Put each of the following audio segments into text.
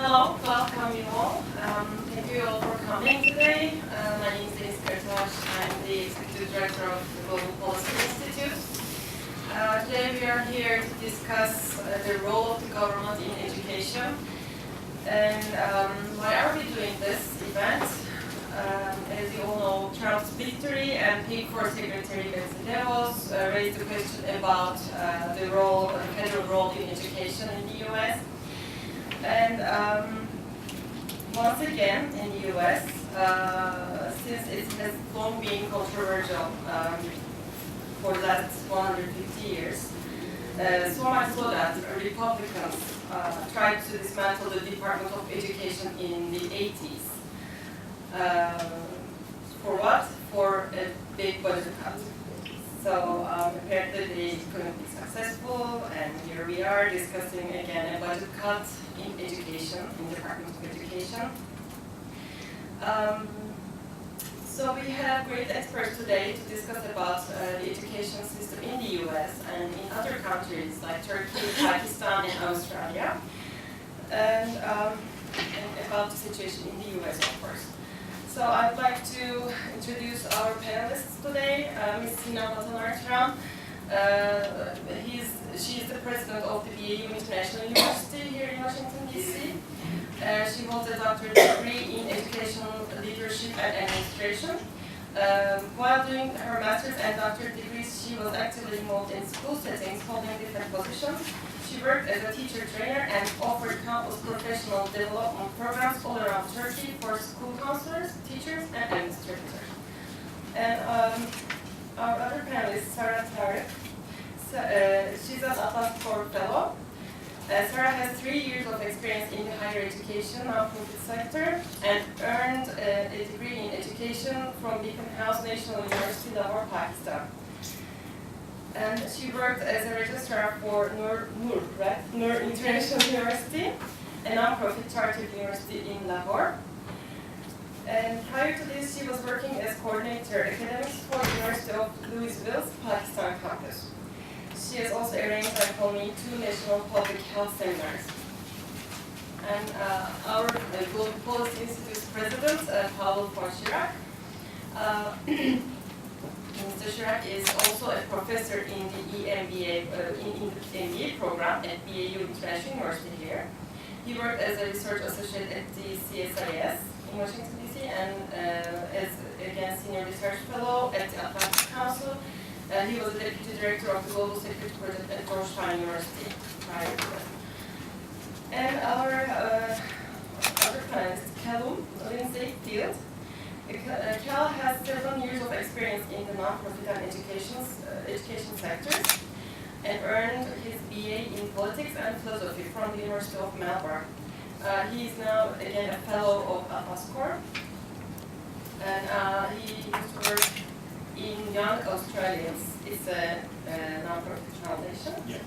Hello, welcome you all. Thank you all for coming today. My name is Deniz Karataş. I'm the Executive Director of the Global Policy Institute. Today we are here to discuss the role of the government in education. And why are we doing this event? As you all know, Trump's victory and P4 Secretary Betsy DeVos raised the question about the federal role in education in the U.S. And once again, in the U.S., since it has long been controversial for the last 150 years, so much so that Republicans tried to dismantle the Department of Education in the 80s. For what? For a big budget cut. So apparently they couldn't be successful, and here we are discussing again a budget cut in education, in the Department of Education. So we have great experts today to discuss about the education system in the US and in other countries like Turkey, Pakistan, and Australia, and about the situation in the US, of course. So I'd like to introduce our panelists today, Ms. Sinem Vatanartaran. She is the president of the BAU International University here in Washington, D.C. She holds a doctorate degree in educational leadership and administration. While doing her master's and doctorate degrees, she was actively involved in school settings, holding different positions. She worked as a teacher trainer and offered countless professional development programs all around Turkey for school counselors, teachers, and administrators. And our other panelist, Sarah Tarek. She's an Atlas Corps Fellow. Sarah has 3 years of experience in the higher education non-profit sector and earned a degree in education from Beacon House National University, Lahore, Pakistan. And she worked as a registrar for Noor International University, a non-profit chartered university in Lahore. And prior to this, she was working as coordinator academics for the University of Louisville's Pakistan campus. She has also arranged, like me, 2 national public health seminars. And our Global Policy Institute's president, Paolo von Schirach. Mr. Schirach is also a professor in the MBA program at BAU International University here. He worked as a research associate at the CSIS in Washington, D.C. and as, again, senior research fellow at the Atlantic Council. He was the deputy director of the Global Security Project at Georgetown University prior to that. And our other panelist, Callum Lindsay Field. Cal has 7 years of experience in the non-profit and education sectors and earned his BA in politics and philosophy from the University of Melbourne. He is now, again, a fellow of Atlas Corps. And he used to work in Young Australians. It's a non-profit foundation. Yeah.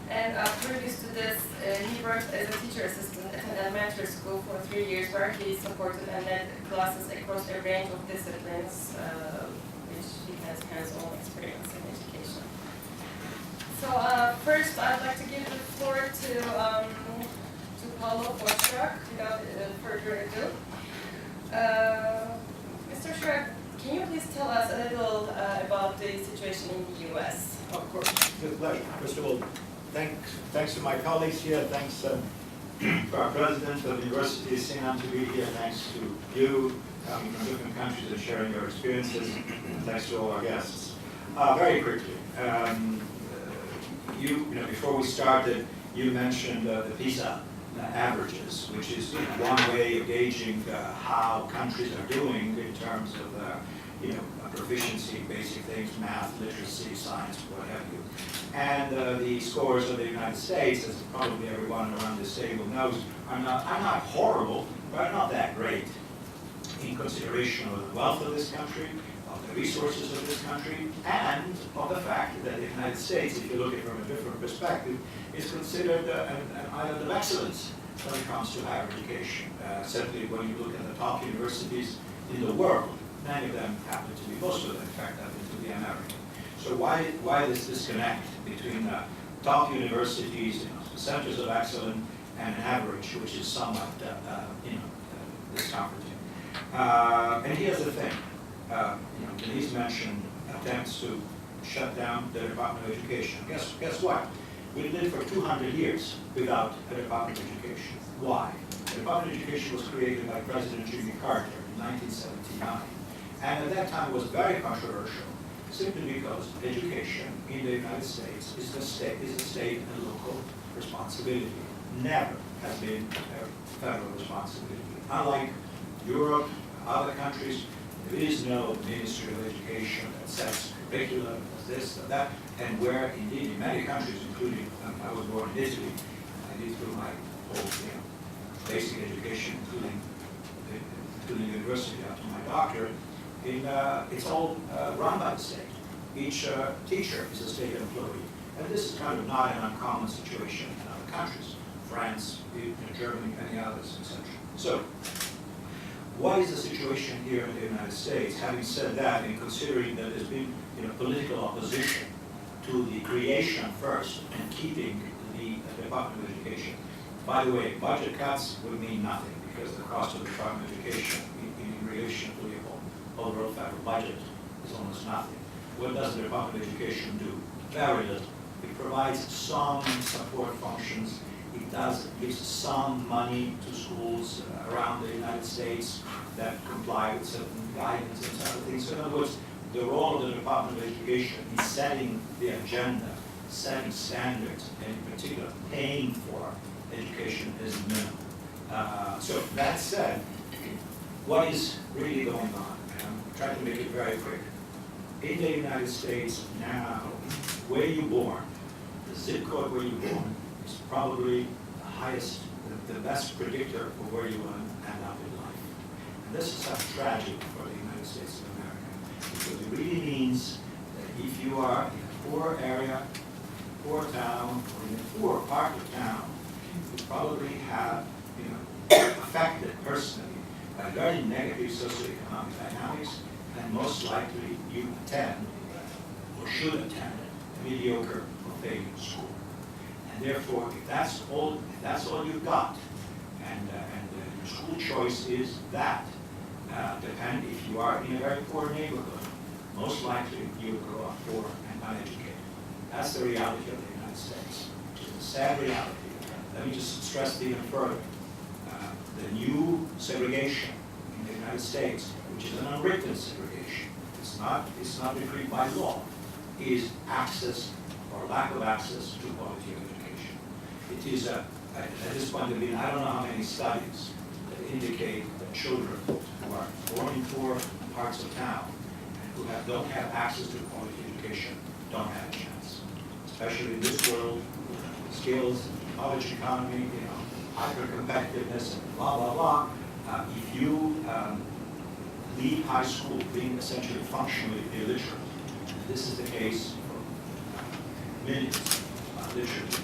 And previous to this, he worked as a teacher assistant at an elementary school for 3 years, where he supported and led classes across a range of disciplines, which he has hands-on experience in education. So first, I'd like to give the floor to Paolo von Schirach, without further ado. Mr. Schirach, can you please tell us a little about the situation in the U.S.? Of course, with pleasure. First of all, thanks to my colleagues here, thanks to our president of the university, Sinem, to be here, thanks to you coming from different countries and sharing your experiences, and thanks to all our guests. Very quickly, before we started, you mentioned the PISA averages, which is one way of gauging how countries are doing in terms of proficiency in basic things, math, literacy, science, what have you. And the scores of the United States, as probably everyone around this table knows, are not horrible, but are not that great in consideration of the wealth of this country, of the resources of this country, and of the fact that the United States, if you look at it from a different perspective, is considered an island of excellence when it comes to higher education. Simply when you look at the top universities in the world, many of them happen to be, most of them in fact happen to be American. So why this disconnect between top universities, centers of excellence, and an average, which is somewhat, discomforting. And here's the thing, Denise mentioned attempts to shut down the Department of Education. Guess what? We lived for 200 years without a Department of Education. Why? The Department of Education was created by President Jimmy Carter in 1979. And at that time it was very controversial, simply because education in the United States is a state and local responsibility. Never has been a federal responsibility. Unlike Europe, other countries, there is no Ministry of Education that sets curriculum, this, that, and where indeed in many countries, including, I was born in Italy, I did through my whole basic education, including university up to my doctorate, it's all run by the state. Each teacher is a state employee. And this is kind of not an uncommon situation in other countries, France, Germany, many others, etc. So, what is the situation here in the United States? Having said that, and considering that there's been political opposition to the creation first and keeping the Department of Education. By the way, budget cuts would mean nothing because the cost of the Department of Education in relation to the overall federal budget is almost nothing. What does the Department of Education do? Very little. It provides some support functions. It gives some money to schools around the United States that comply with certain guidance and other things. So in other words, the role of the Department of Education is setting the agenda, setting standards, and in particular paying for education is minimal. So that said, what is really going on? And I'm trying to make it very quick. In the United States now, where you're born, the zip code where you're born is probably the highest, the best predictor of where you will end up in life. And this is such a tragedy for the United States of America, because it really means that if you are in a poor area, poor town, or in a poor part of town, you probably have, affected personally by very negative socioeconomic dynamics, and most likely you attend or should attend a mediocre or failing school. And therefore, if that's all you've got, and your school choice is that, if you are in a very poor neighborhood, most likely you will grow up poor and uneducated. That's the reality of the United States, which is a sad reality. Let me just stress it even further. The new segregation in the United States, which is an unwritten segregation, it's not decreed by law, is access or lack of access to quality of education. It is, at this point of view, I don't know how many studies that indicate that children who are born in poor parts of town and who don't have access to quality education don't have a chance. Especially in this world, skills, knowledge economy, hyper-competitiveness, and blah, blah, blah. If you leave high school being essentially functionally illiterate, and this is the case for millions of literate,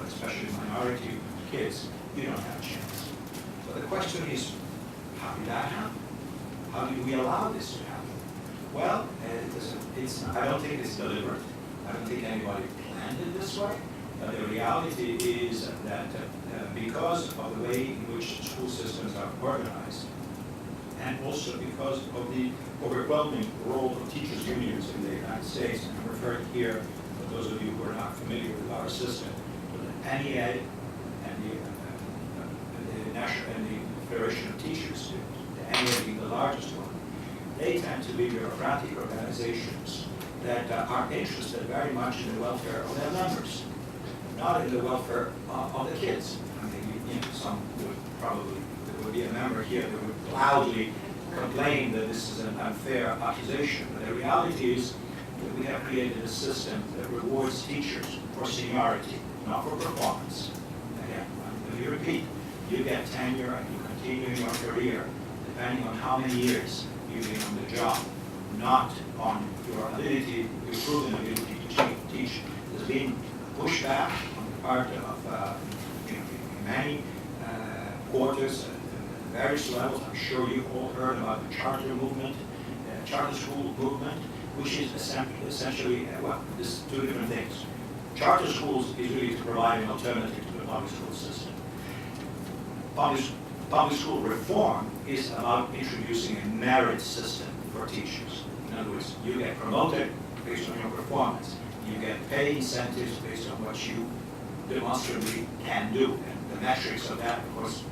especially minority kids, you don't have a chance. So the question is, how did that happen? How did we allow this to happen? Well, I don't think it's deliberate. I don't think anybody planned it this way. The reality is that because of the way in which school systems are organized, and also because of the overwhelming role of teachers' unions in the United States, and I'm referring here, for those of you who are not familiar with our system, to the NEA and the Federation of Teachers, the NEA being the largest one, they tend to be bureaucratic organizations that are interested very much in the welfare of their members, not in the welfare of the kids. I mean, some would probably, there would be a member here that would loudly complain that this is an unfair accusation. But the reality is that we have created a system that rewards teachers for seniority, not for performance. Again, let me repeat, you get tenure and you continue your career depending on how many years you've been on the job, not on your ability, your proven ability to teach. There's been pushback on the part of many quarters at various levels. I'm sure you've all heard about the charter movement, charter school movement, which is essentially, there's two different things. Charter schools is really to provide an alternative to the public school system. public school reform is about introducing a merit system for teachers. In other words, you get promoted based on your performance. You get pay incentives based on what you demonstrably can do. And the metrics of that, of course,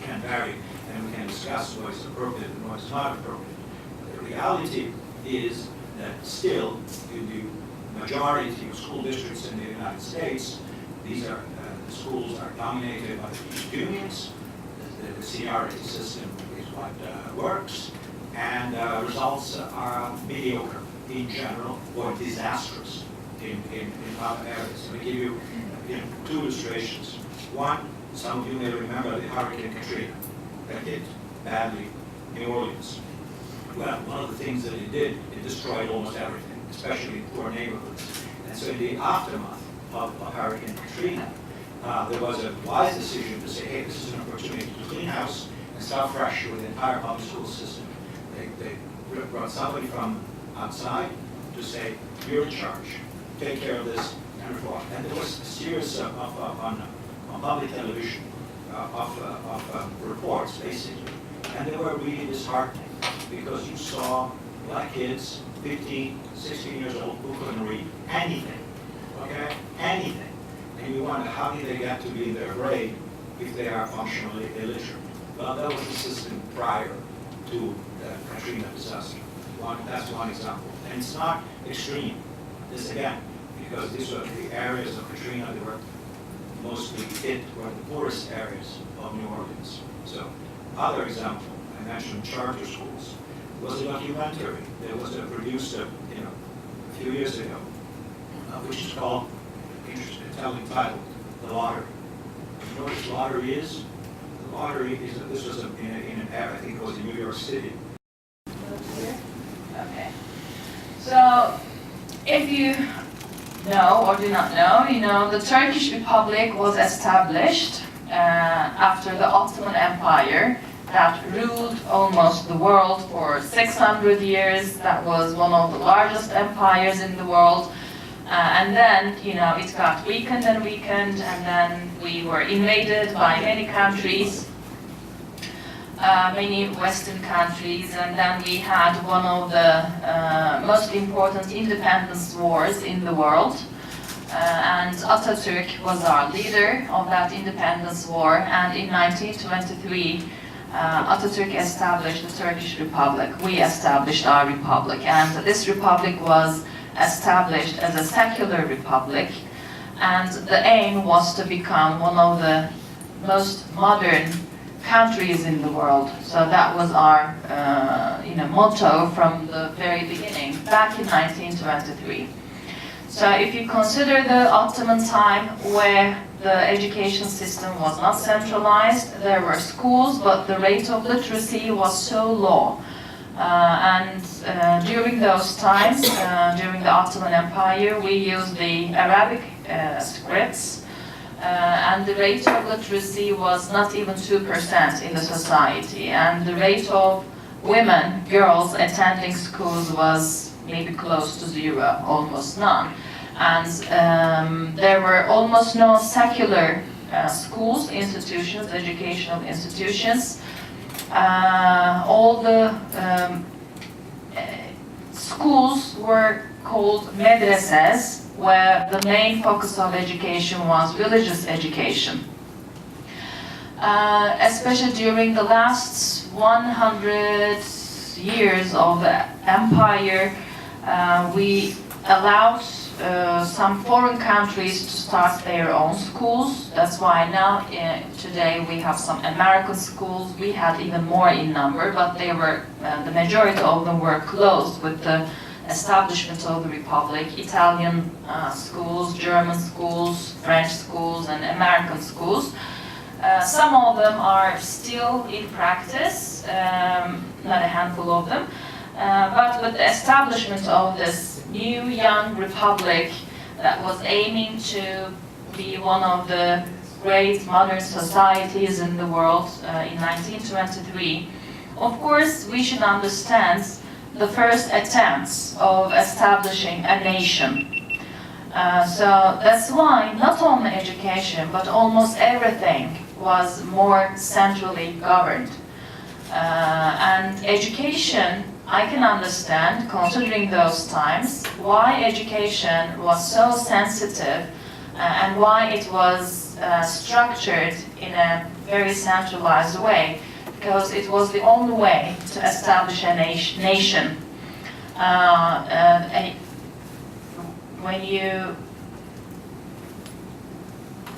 can vary, and we can discuss what is appropriate and what is not appropriate. But the reality is that still, in the majority of school districts in the United States, these are the schools are dominated by the teachers' unions. The seniority system is what works, and results are mediocre in general or disastrous in other areas. Let me give you, two illustrations. One, some of you may remember the Hurricane Katrina that hit badly New Orleans. Well, one of the things that it did, it destroyed almost everything, especially poor neighborhoods. And so in the aftermath of Hurricane Katrina, there was a wise decision to say, hey, this is an opportunity to clean house and start fresh with the entire public school system. They brought somebody from outside to say, you're in charge, take care of this and reform. And there was a series on public television of reports, basically. And they were really disheartening because you saw black kids, 15, 16 years old, who couldn't read anything, okay? Anything. And you wonder, how did they get to be in their grade if they are functionally illiterate? Well, that was the system prior to the Katrina disaster. That's one example. And it's not extreme. This again, because these were the areas of Katrina that were mostly hit, were the poorest areas of New Orleans. So, other example, I mentioned charter schools. There was a documentary that was produced a few years ago, which is called, interesting, telling title, The Lottery. You know what the lottery is? The lottery is, this was in an area, I think it was in New York City. Okay. So, if you know or do not know, the Turkish Republic was established after the Ottoman Empire that ruled almost the world for 600 years. That was one of the largest empires in the world. And then, it got weakened, and then we were invaded by many countries, many Western countries, and then we had one of the most important independence wars in the world. And Atatürk was our leader of that independence war, and in 1923, Atatürk established the Turkish Republic. We established our republic, and this republic was established as a secular republic, and the aim was to become one of the most modern countries in the world. So that was our motto from the very beginning, back in 1923. So if you consider the Ottoman time, where the education system was not centralized, there were schools, but the rate of literacy was so low. During those times, during the Ottoman Empire, we used the Arabic scripts, and the rate of literacy was not even 2% in the society, and the rate of women, girls attending schools was maybe close to zero, almost none. And there were almost no secular schools, institutions, educational institutions. All the schools were called medreses, where the main focus of education was religious education. Especially during the last 100 years of the empire, we allowed some foreign countries to start their own schools. That's why now, today, we have some American schools. We had even more in number, but they were, the majority of them were closed with the establishment of the Republic. Italian schools, German schools, French schools, and American schools. Some of them are still in practice, not a handful of them. But with the establishment of this new young republic that was aiming to be one of the great modern societies in the world in 1923, of course we should understand the first attempts of establishing a nation. So that's why not only education, but almost everything was more centrally governed. And education, I can understand, considering those times, why education was so sensitive and why it was structured in a very centralized way, because it was the only way to establish a nation. When you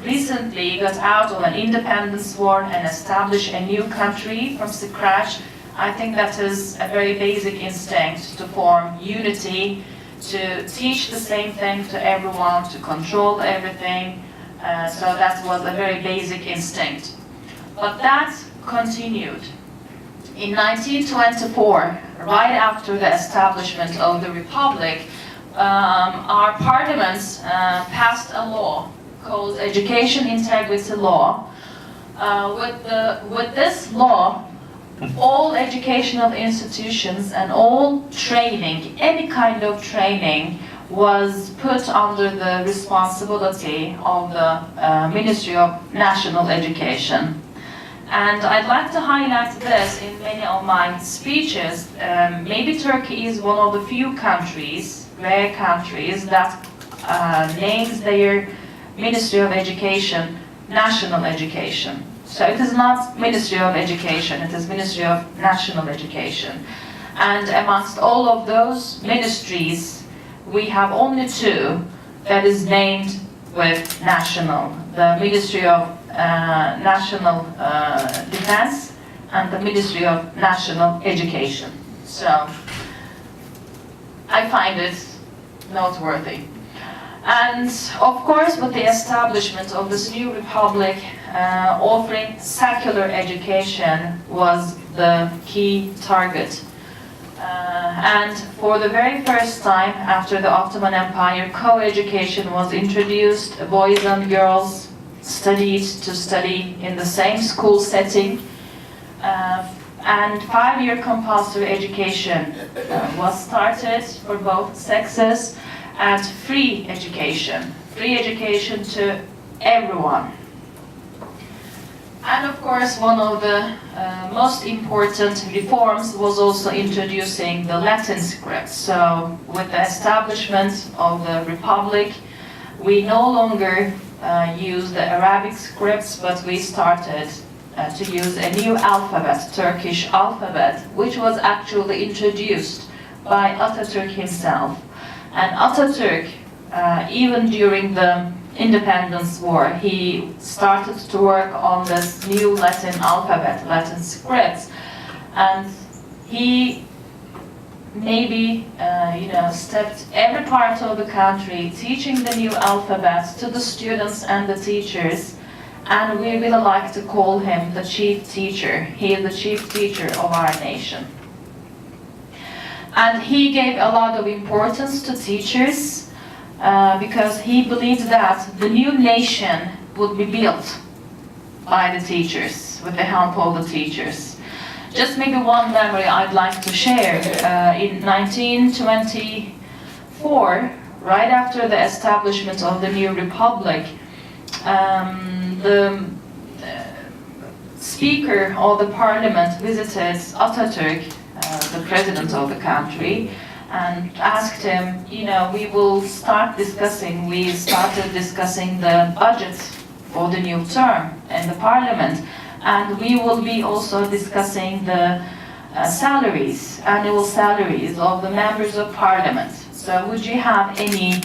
recently got out of an independence war and established a new country from scratch, I think that is a very basic instinct to form unity, to teach the same thing to everyone, to control everything. So that was a very basic instinct. But that continued. In 1924, right after the establishment of the Republic, our parliament passed a law called Education Integrity Law. With this law, all educational institutions and all training, any kind of training, was put under the responsibility of the Ministry of National Education. And I'd like to highlight this in many of my speeches. Maybe Turkey is one of the few countries, rare countries, that names their Ministry of Education National Education. So it is not Ministry of Education, it is Ministry of National Education. And amongst all of those ministries, we have only two that is named with national. The Ministry of National Defense and the Ministry of National Education. So I find it noteworthy. And of course, with the establishment of this new republic, offering secular education was the key target. And for the very first time after the Ottoman Empire, co-education was introduced. Boys and girls studied in the same school setting. And 5-year compulsory education was started for both sexes, and free education to everyone. And of course, one of the most important reforms was also introducing the Latin script. So with the establishment of the Republic, we no longer use the Arabic scripts, but we started to use a new alphabet, Turkish alphabet, which was actually introduced by Atatürk himself. And Atatürk, even during the Independence War, he started to work on this new Latin alphabet, Latin scripts, and he maybe stepped every part of the country teaching the new alphabet to the students and the teachers, and we really like to call him the chief teacher. He is the chief teacher of our nation. And he gave a lot of importance to teachers because he believed that the new nation would be built by the teachers, with the help of the teachers. Just maybe one memory I'd like to share. In 1924, right after the establishment of the new republic, the speaker of the parliament visited Atatürk, the president of the country, and asked him, we started discussing the budget for the new term in the parliament, and we will be also discussing the annual salaries of the members of parliament. So would you have any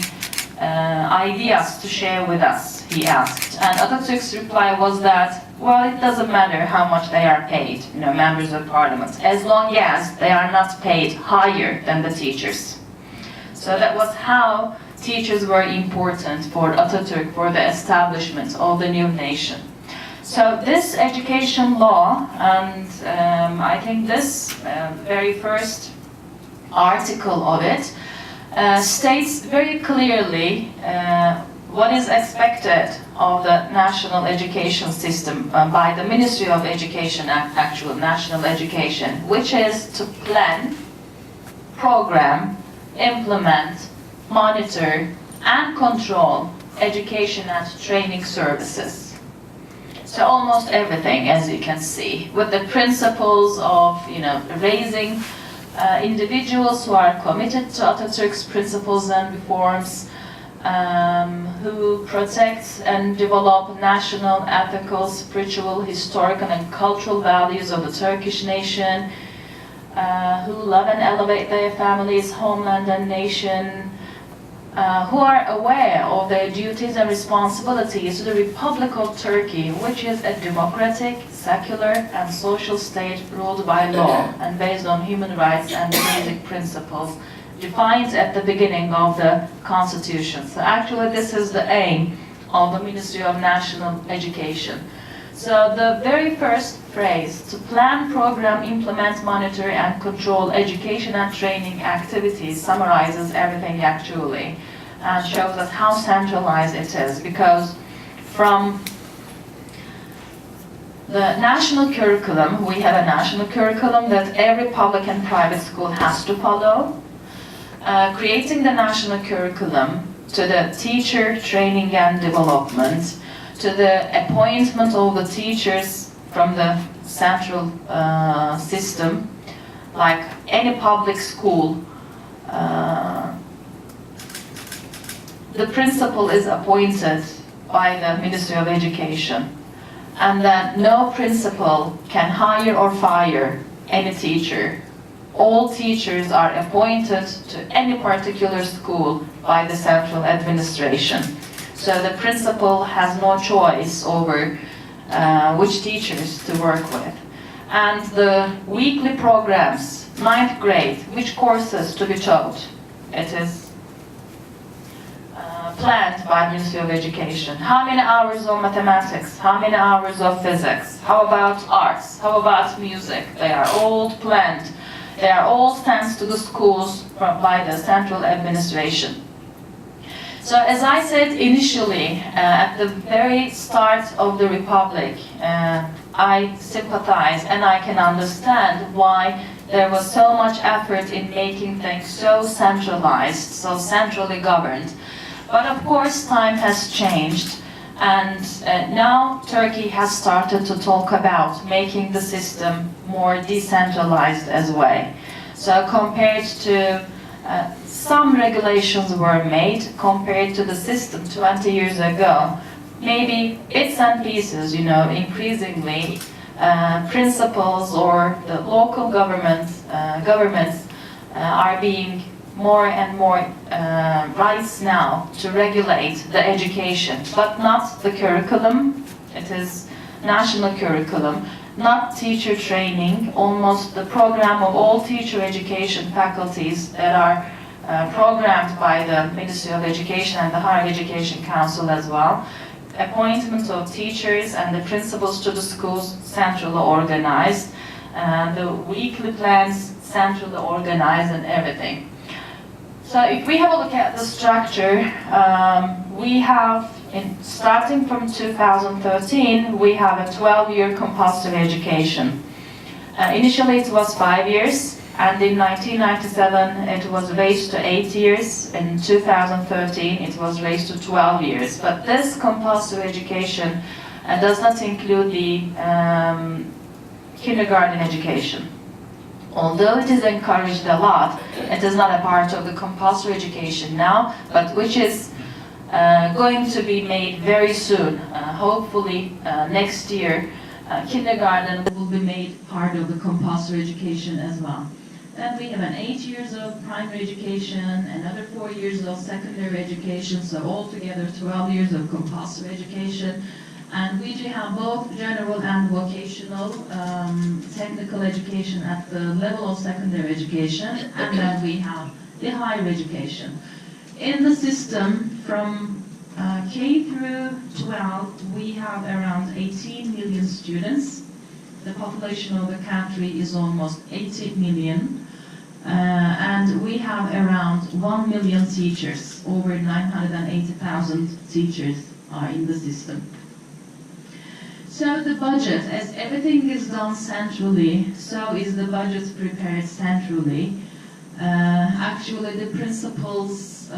ideas to share with us, he asked. And Atatürk's reply was that, well, it doesn't matter how much they are paid, members of parliament, as long as they are not paid higher than the teachers. So that was how teachers were important for Atatürk, for the establishment of the new nation. So this education law, and I think this very first article of it, states very clearly what is expected of the national education system by the Ministry of Education, actual national education, which is to plan, program, implement, monitor, and control education and training services. So almost everything, as you can see, with the principles of, raising individuals who are committed to Atatürk's principles and reforms, who protect and develop national, ethical, spiritual, historical and cultural values of the Turkish nation, who love and elevate their families, homeland and nation, who are aware of their duties and responsibilities to the Republic of Turkey, which is a democratic, secular and social state ruled by law and based on human rights and basic principles defined at the beginning of the Constitution. So actually this is the aim of the Ministry of National Education. So the very first phrase, to plan, program, implement, monitor and control education and training activities, summarizes everything actually and shows us how centralized it is, because from the national curriculum, we have a national curriculum that every public and private school has to follow. Creating the national curriculum, to the teacher training and development, to the appointment of the teachers from the central system, like any public school, the principal is appointed by the Ministry of Education, and that no principal can hire or fire any teacher. All teachers are appointed to any particular school by the central administration. So the principal has no choice over which teachers to work with. And the weekly programs, 9th grade, which courses to be taught, it is planned by Ministry of Education. How many hours of mathematics? How many hours of physics? How about arts? How about music? They are all planned. They are all sent to the schools by the central administration. So as I said initially, at the very start of the Republic, I sympathize and I can understand why there was so much effort in making things so centralized, so centrally governed. But of course time has changed, and now Turkey has started to talk about making the system more decentralized as well. So compared to some regulations were made compared to the system 20 years ago. Maybe bits and pieces, increasingly principals or the local governments are being more and more rights now to regulate the education, but not the curriculum. It is national curriculum, not teacher training. Almost the program of all teacher education faculties that are programmed by the Ministry of Education and the Higher Education Council as well. Appointment of teachers and the principals to the schools centrally organized, the weekly plans centrally organized and everything. So if we have a look at the structure, we have, starting from 2013, we have a 12-year compulsory education. Initially it was 5 years, and in 1997 it was raised to 8 years. In 2013 it was raised to 12 years. But this compulsory education does not include the kindergarten education. Although it is encouraged a lot, it is not a part of the compulsory education now, but which is going to be made very soon. Hopefully next year, kindergarten will be made part of the compulsory education as well. Then we have an 8 years of primary education, another 4 years of secondary education, so altogether 12 years of compulsory education. And we do have both general and vocational technical education at the level of secondary education, and then we have the higher education. In the system, from K through 12, we have around 18 million students. The population of the country is almost 80 million. And we have around 1 million teachers. Over 980,000 teachers are in the system. So the budget, as everything is done centrally, so is the budget prepared centrally. Actually, the principals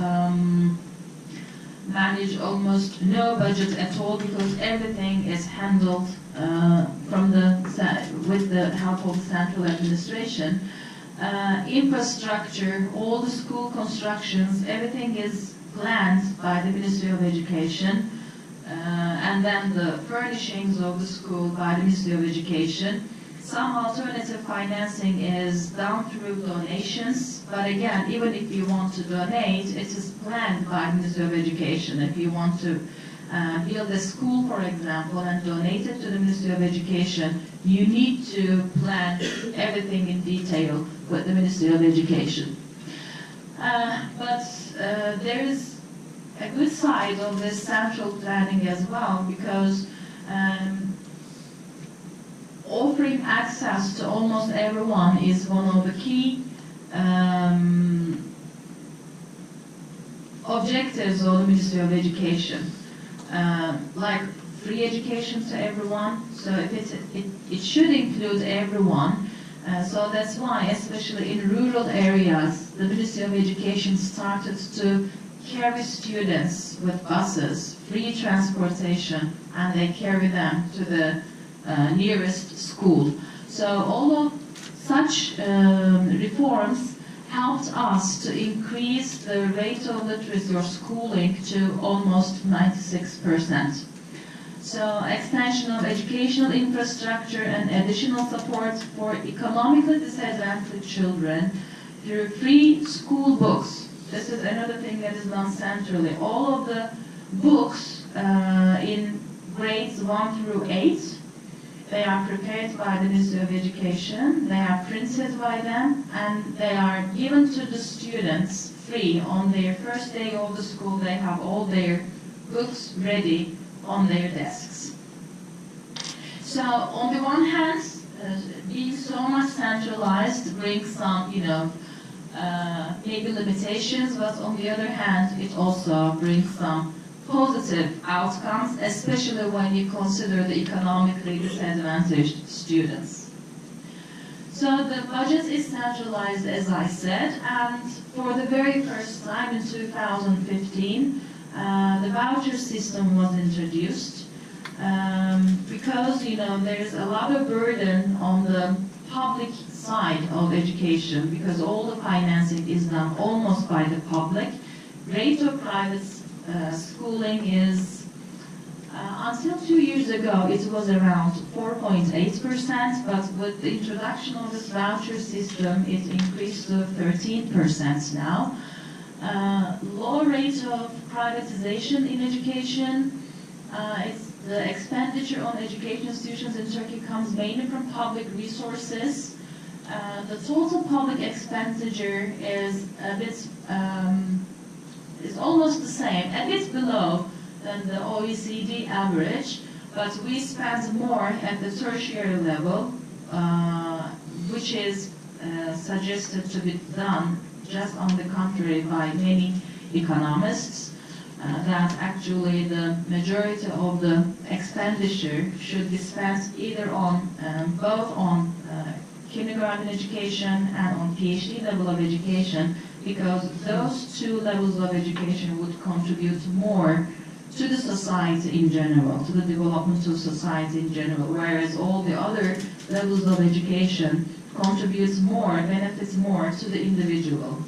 manage almost no budget at all because everything is handled with the help of the central administration. Infrastructure, all the school constructions, everything is planned by the Ministry of Education, and then the furnishings of the school by the Ministry of Education. Some alternative financing is done through donations, but again, even if you want to donate, it is planned by the Ministry of Education. If you want to build a school, for example, and donate it to the Ministry of Education, you need to plan everything in detail with the Ministry of Education. But there is a good side of this central planning as well, because offering access to almost everyone is one of the key objectives of the Ministry of Education. Like free education to everyone, so it should include everyone. So that's why, especially in rural areas, the Ministry of Education started to carry students with buses, free transportation, and they carry them to the nearest school. So all of such reforms helped us to increase the rate of literacy or schooling to almost 96%. So expansion of educational infrastructure and additional support for economically disadvantaged children through free school books. This is another thing that is done centrally. All of the books in grades 1 through 8, they are prepared by the Ministry of Education, they are printed by them, and they are given to the students free on their first day of the school. They have all their books ready on their desks. So on the one hand, being so much centralized brings some, maybe limitations, but on the other hand, it also brings some positive outcomes, especially when you consider the economically disadvantaged students. So the budget is centralized, as I said, and for the very first time in 2015, the voucher system was introduced because, there is a lot of burden on the public side of education because all the financing is done almost by the public. Rate of private schooling is, until 2 years ago, it was around 4.8%, but with the introduction of this voucher system, it increased to 13% now. Low rate of privatization in education. The expenditure on education institutions in Turkey comes mainly from public resources. The total public expenditure is a bit, is almost the same, a bit below than the OECD average, but we spend more at the tertiary level, which is suggested to be done just on the contrary by many economists, that actually the majority of the expenditure should be spent either on both on kindergarten education and on PhD level of education, because those two levels of education would contribute more to the society in general, to the development of society in general, whereas all the other levels of education contributes more, benefits more to the individual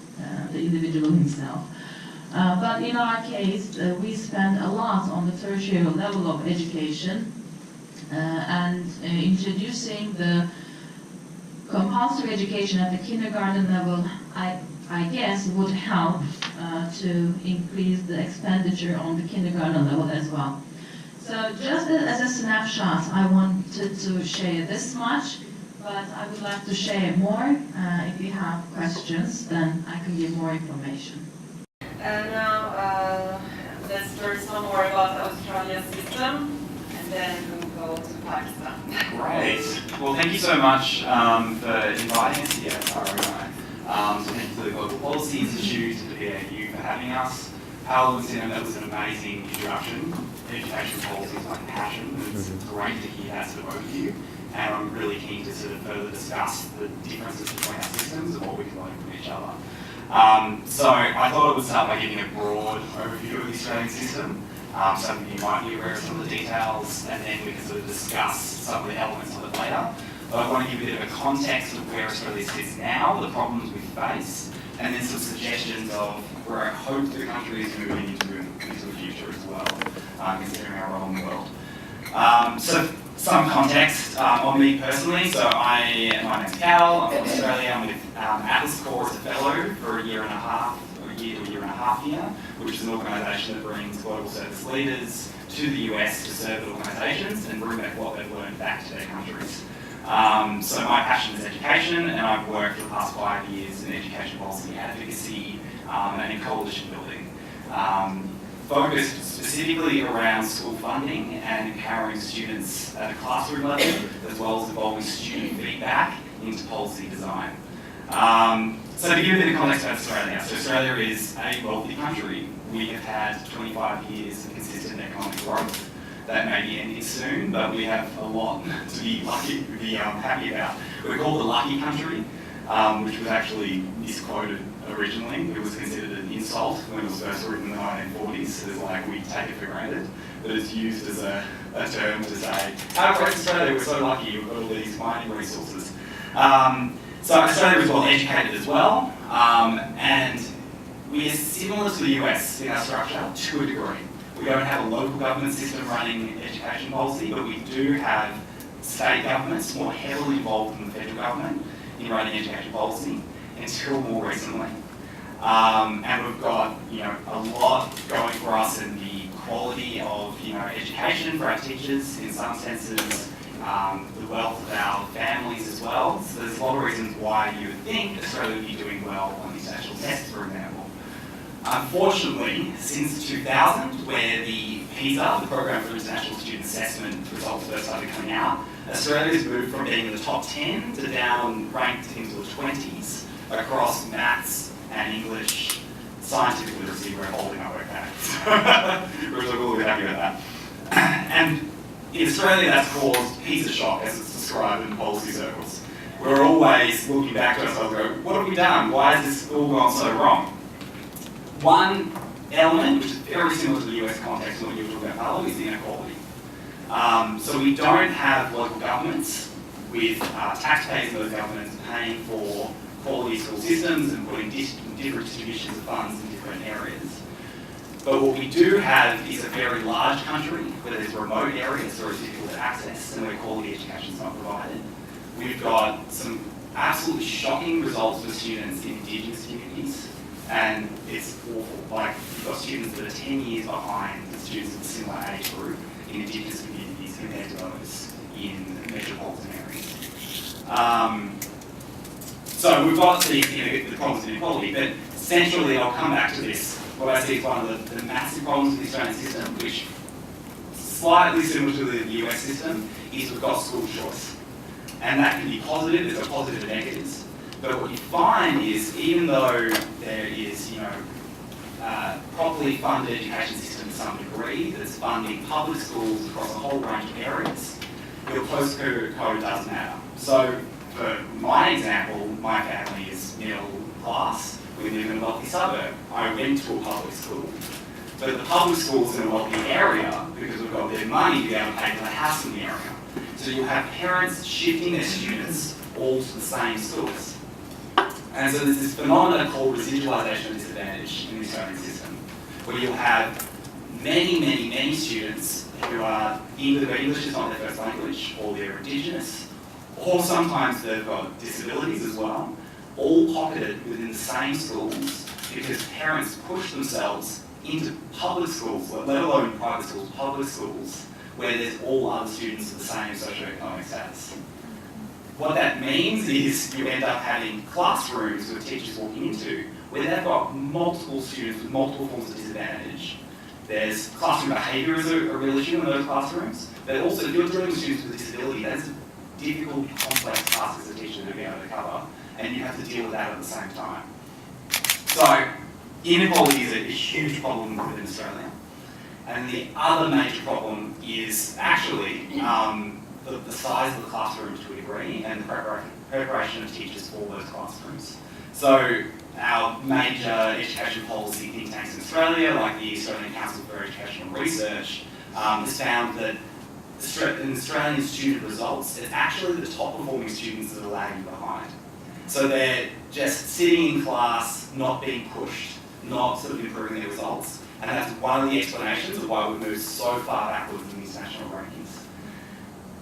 himself. But in our case, we spend a lot on the tertiary level of education, and introducing the compulsory education at the kindergarten level, I guess, would help to increase the expenditure on the kindergarten level as well. So just as a snapshot, I wanted to share this much, but I would like to share more. If you have questions, then I can give more information. And now let's learn some more about Australia's system, and then we'll go to Pakistan. Great. Well, thank you so much for inviting us here at ROI. So thank you to the Global Policy Institute and the BAU for having us. Paolo and Sina, that was an amazing introduction. Education policy is my passion. It's great to hear that sort of overview. And I'm really keen to sort of further discuss the differences between our systems and what we can learn from each other. So I thought I would start by giving a broad overview of the Australian system. Some of you might be aware of some of the details, and then we can sort of discuss some of the elements of it later. But I want to give a bit of a context of where Australia sits now, the problems we face, and then some suggestions of where I hope the country is moving into the future as well, considering our role in the world. So some context on me personally. So my name's Cal, I'm from Australia. I'm with Atlas Corps as a fellow for a year to a year and a half here, which is an organisation that brings global service leaders to the US to serve the organisations and bring back what they've learned back to their countries. So my passion is education, and I've worked for the past 5 years in education policy advocacy and in coalition building, focused specifically around school funding and empowering students at a classroom level, as well as involving student feedback into policy design. So to give a bit of context about Australia, so Australia is a wealthy country. We have had 25 years of consistent economic growth. That may be ending soon, but we have a lot to be happy about. We're called the lucky country, which was actually misquoted originally. It was considered an insult when it was first written in the 1940s. It's like we take it for granted, but it's used as a term to say, how great is Australia, we're so lucky, we've got all these mining resources. So Australia is well educated as well, and we are similar to the US in our structure to a degree. We don't have a local government system running education policy, but we do have state governments more heavily involved than the federal government in running education policy until more recently. And we've got a lot going for us in the quality of education for our teachers in some senses, the wealth of our families as well. So there's a lot of reasons why you would think Australia would be doing well on these national tests, for example. Unfortunately, since 2000, where the PISA, the Program for International Student Assessment, results first started coming out, Australia's moved from being in the top 10 to down ranked into the 20s across maths and English, scientific literacy. We're holding our work back. We're really happy about that. And in Australia, that's caused PISA shock, as it's described in policy circles. We're always looking back to ourselves and go, what have we done? Why has this all gone so wrong? One element, which is very similar to the US context and what you were talking about, Paolo, is the inequality. So we don't have local governments with taxpayers in those governments paying for quality school systems and putting different distributions of funds in different areas. But what we do have is a very large country where there's remote areas where it's difficult to access and where quality education is not provided. We've got some absolutely shocking results for students in Indigenous communities. And it's awful. Like, you've got students that are 10 years behind the students of a similar age group in Indigenous communities compared to those in metropolitan areas. So we've got the problems of inequality, but centrally, I'll come back to this. What I see is one of the massive problems with the Australian system, which slightly similar to the US system, is we've got school choice. And that can be positive, there's a positive and negatives. But what you find is, even though there is, properly funded education system to some degree that's funding public schools across a whole range of areas, your postcode doesn't matter. So, for my example, my family is middle class. We live in a wealthy suburb. I went to a public school. But the public school's in a wealthy area because we've got a bit of money to be able to pay for the house in the area. So you'll have parents shifting their students all to the same schools. And so there's this phenomenon called residualisation of disadvantage in the Australian system, where you'll have many students who are either English is not their first language, or they're Indigenous, or sometimes they've got disabilities as well, all pocketed within the same schools because parents push themselves into public schools, let alone private schools, public schools, where there's all other students of the same socioeconomic status. What that means is you end up having classrooms with teachers walking into where they've got multiple students with multiple forms of disadvantage. There's classroom behaviour is a real issue in those classrooms, but also if you're dealing with students with disability, that's a difficult, complex task as a teacher to be able to cover, and you have to deal with that at the same time. So inequality is a huge problem within Australia. And the other major problem is actually the size of the classrooms to a degree and the preparation of teachers for those classrooms. So our major education policy think tanks in Australia, like the Australian Council for Educational Research, has found that in Australian student results, it's actually the top performing students that are lagging behind. So they're just sitting in class, not being pushed, not sort of improving their results. And that's one of the explanations of why we've moved so far backwards in these national rankings.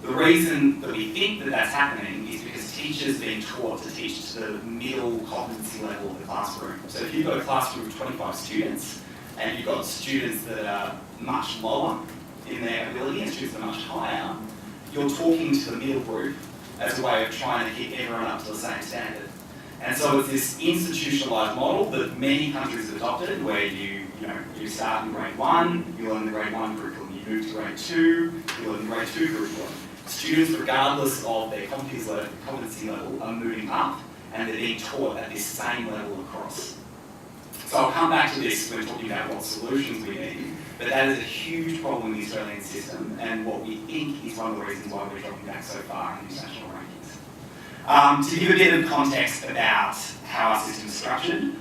The reason that we think that that's happening is because teachers are being taught to teach to the middle competency level of the classroom. So if you've got a classroom of 25 students, and you've got students that are much lower in their ability and students that are much higher, you're talking to the middle group as a way of trying to keep everyone up to the same standard. And so it's this institutionalised model that many countries have adopted, where you start in grade 1, you learn the grade 1 curriculum, you move to grade 2, you learn the grade 2 curriculum. Students, regardless of their competency level, are moving up, and they're being taught at this same level across. So I'll come back to this when talking about what solutions we need, but that is a huge problem in the Australian system, and what we think is one of the reasons why we're dropping back so far in international rankings. To give a bit of context about how our system is structured,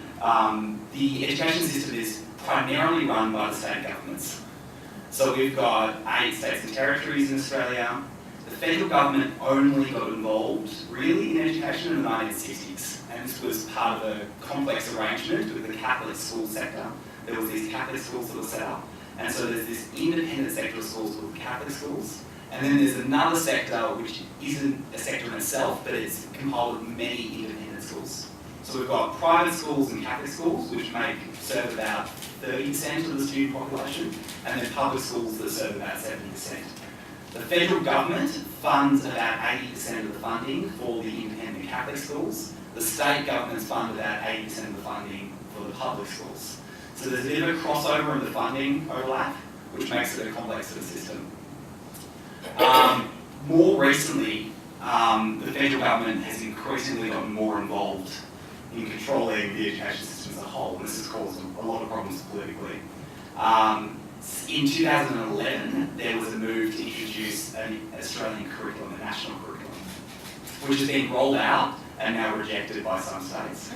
the education system is primarily run by the state governments. So we've got 8 states and territories in Australia. The federal government only got involved really in education in the 1960s, and this was part of a complex arrangement with the Catholic school sector. There was these Catholic schools that were set up, and so there's this independent sector of schools called Catholic schools, and then there's another sector which isn't a sector in itself, but it's compiled of many independent schools. So we've got private schools and Catholic schools, which serve about 30% of the student population, and then public schools that serve about 70%. The federal government funds about 80% of the funding for the independent Catholic schools. The state governments fund about 80% of the funding for the public schools. So there's a bit of a crossover in the funding overlap, which makes it a complex sort of system. More recently, the federal government has increasingly gotten more involved in controlling the education system as a whole, and this has caused a lot of problems politically. In 2011, there was a move to introduce an Australian curriculum, a national curriculum, which has been rolled out and now rejected by some states.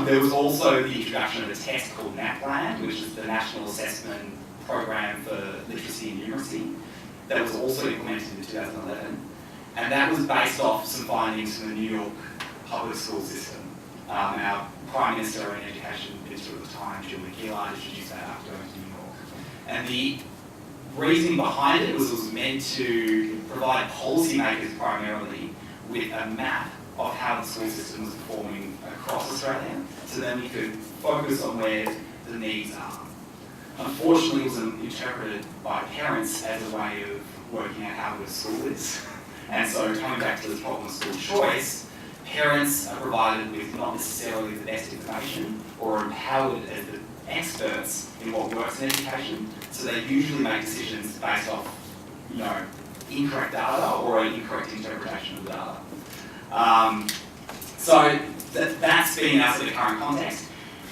There was also the introduction of a test called NAPLAN, which is the National Assessment Program for Literacy and Numeracy, that was also implemented in 2011. And that was based off some findings from the New York public school system. Our Prime Minister and Education Minister at the time, Julie Gillard, introduced that after going to New York. And the reasoning behind it was meant to provide policymakers primarily with a map of how the school system was performing across Australia, so then we could focus on where the needs are. Unfortunately, it was interpreted by parents as a way of working out how good a school is. And so coming back to the problem of school choice, parents are provided with not necessarily the best information or empowered as the experts in what works in education, so they usually make decisions based off, incorrect data or an incorrect interpretation of the data. So that's been our sort of current context.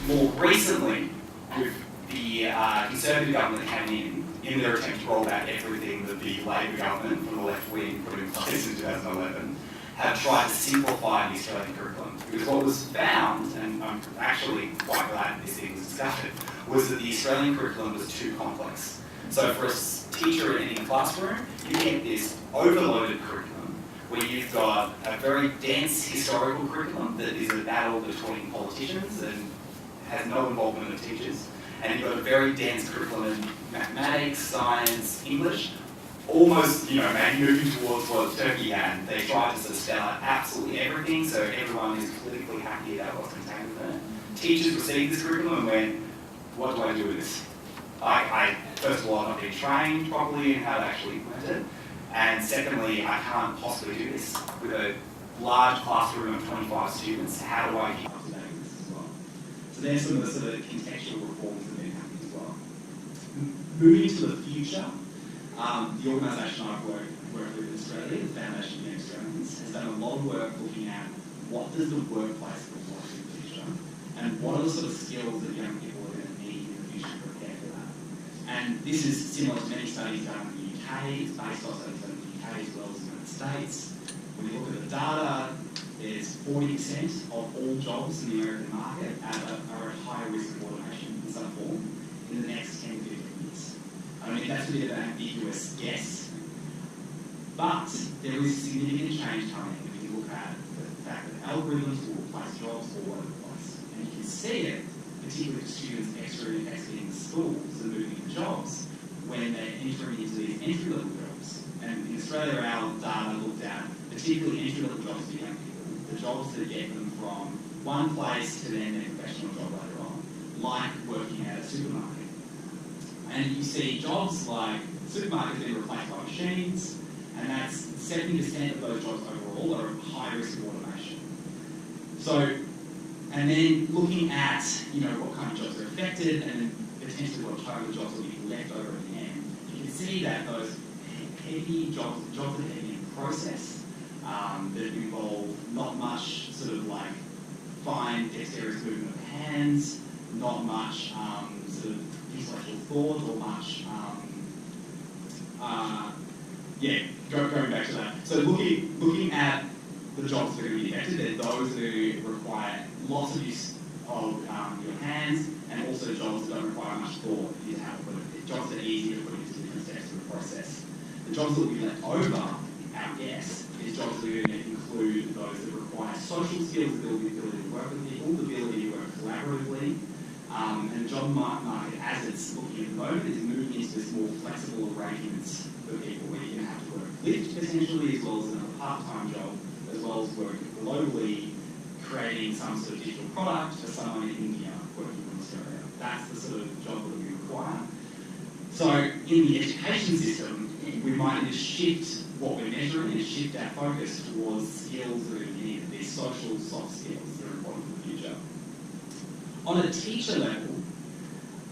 More recently, with the Conservative government that came in their attempt to roll back everything that the Labor government from the left wing put in place in 2011, have tried to simplify the Australian curriculum. Because what was found, and I'm actually quite glad this thing was discovered, was that the Australian curriculum was too complex. So for a teacher in a classroom, you get this overloaded curriculum where you've got a very dense historical curriculum that is a battle between politicians and has no involvement of teachers. And you've got a very dense curriculum in mathematics, science, English, almost, maybe moving towards what Turkey had. They tried to sort of spell out absolutely everything, so everyone is politically happy about what's contained within it. Teachers received this curriculum and went, what do I do with this? I first of all, I'm not being trained properly in how to actually implement it. And secondly, I can't possibly do this with a large classroom of 25 students. How do I keep up to date with this as well? So there's some of the sort of contextual reforms that have been happening as well. Moving to the future, the organisation I've worked with in Australia, the Foundation of Young Australians, has done a lot of work looking at what does the workplace look like in the future, and what are the sort of skills that young people are going to need in the future to prepare for that. And this is similar to many studies done in the UK. It's based on studies done in the UK as well as the United States. When you look at the data, there's 40% of all jobs in the American market are at higher risk of automation in some form in the next 10 to 15 years. I mean, that's a bit of an ambiguous guess, but there is significant change coming if you look at the fact that algorithms will replace jobs all over the place. And you can see it, particularly for students exiting schools and moving into jobs, when they're entering into these entry-level jobs. And in Australia, our data looked at particularly entry-level jobs for young people, the jobs that get them from one place to then their professional job later on, like working at a supermarket. And you see jobs like supermarkets being replaced by machines, and that's 70% of those jobs overall are at high risk of automation. So, and then looking at, what kind of jobs are affected, and then potentially what type of jobs will be left over at the end, you can see that those heavy jobs that are heavy in process, that involve not much sort of like fine dexterous movement of hands, not much sort of intellectual thought or much, going back to that. So looking at the jobs that are going to be affected, they're those that require lots of use of your hands, and also jobs that don't require much thought, is how to put it. Jobs that are easy to put into different steps of the process. The jobs that will be left over, our guess, is jobs that are going to include those that require social skills, the ability to work with people, the ability to work collaboratively. And the job market, as it's looking at the moment, is moving into this more flexible arrangements for people where you're going to have to work Lyft potentially, as well as another part-time job, as well as work globally, creating some sort of digital product for someone in India working in Australia. That's the sort of job that we require. So in the education system, we might need to shift what we're measuring and shift our focus towards skills that are needed, these social soft skills that are important for the future. On a teacher level,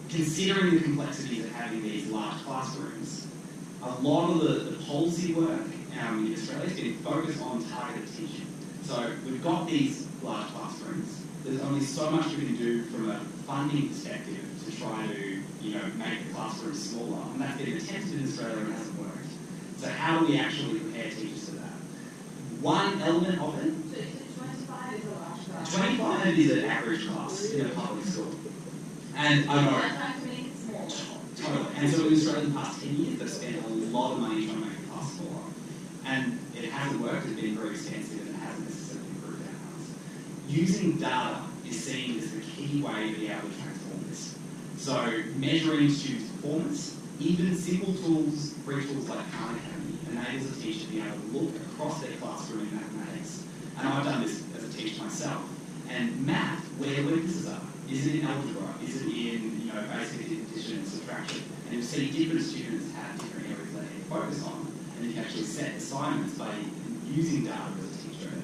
considering the complexities of having these large classrooms, a lot of the policy work in Australia is getting focused on targeted teaching. So we've got these large classrooms. There's only so much we can do from a funding perspective to try to, make the classrooms smaller, and that's been attempted in Australia and hasn't worked. So how do we actually prepare teachers for that? One element of it. So 25 is a large class. 25 is an average class in a public school. And I know. I'm trying to make it smaller. Totally. And so in Australia in the past 10 years, they've spent a lot of money trying to make the class smaller. And it hasn't worked, it's been very expensive, and it hasn't necessarily improved outcomes. Using data is seen as the key way to be able to transform this. So measuring students' performance, even simple tools, free tools like Khan Academy, enables a teacher to be able to look across their classroom in mathematics. And I've done this as a teacher myself. And math, where the weaknesses are. Is it in algebra? Is it in basic addition and subtraction? And you'll see different students have different areas they need to focus on. And you can actually set assignments by using data as a teacher in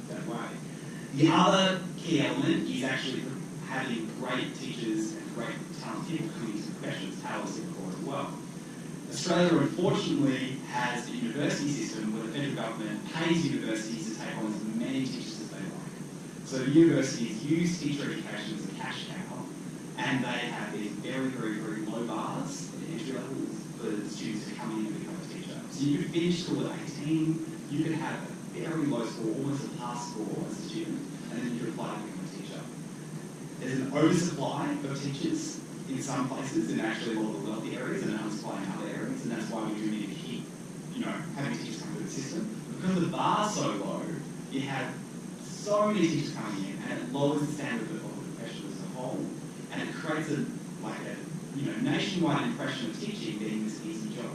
that way. The other key element is actually having great teachers and great talented people coming into the professions, how is it as well. Australia, unfortunately, has a university system where the federal government pays universities to take on as many teachers as they like. So universities use teacher education as a cash cow, and they have these very, very, very low bars at the entry levels for the students to come in and become a teacher. So you could finish school at 18, you could have a very low score, almost a pass score as a student, and then you could apply to become a teacher. There's an oversupply of teachers in some places, in actually a lot of the wealthy areas, and an undersupply in other areas, and that's why we do need to keep, having teachers come through the system. Because the bar's so low, you have so many teachers coming in, and it lowers the standard of the profession as a whole, and it creates a nationwide impression of teaching being this easy job.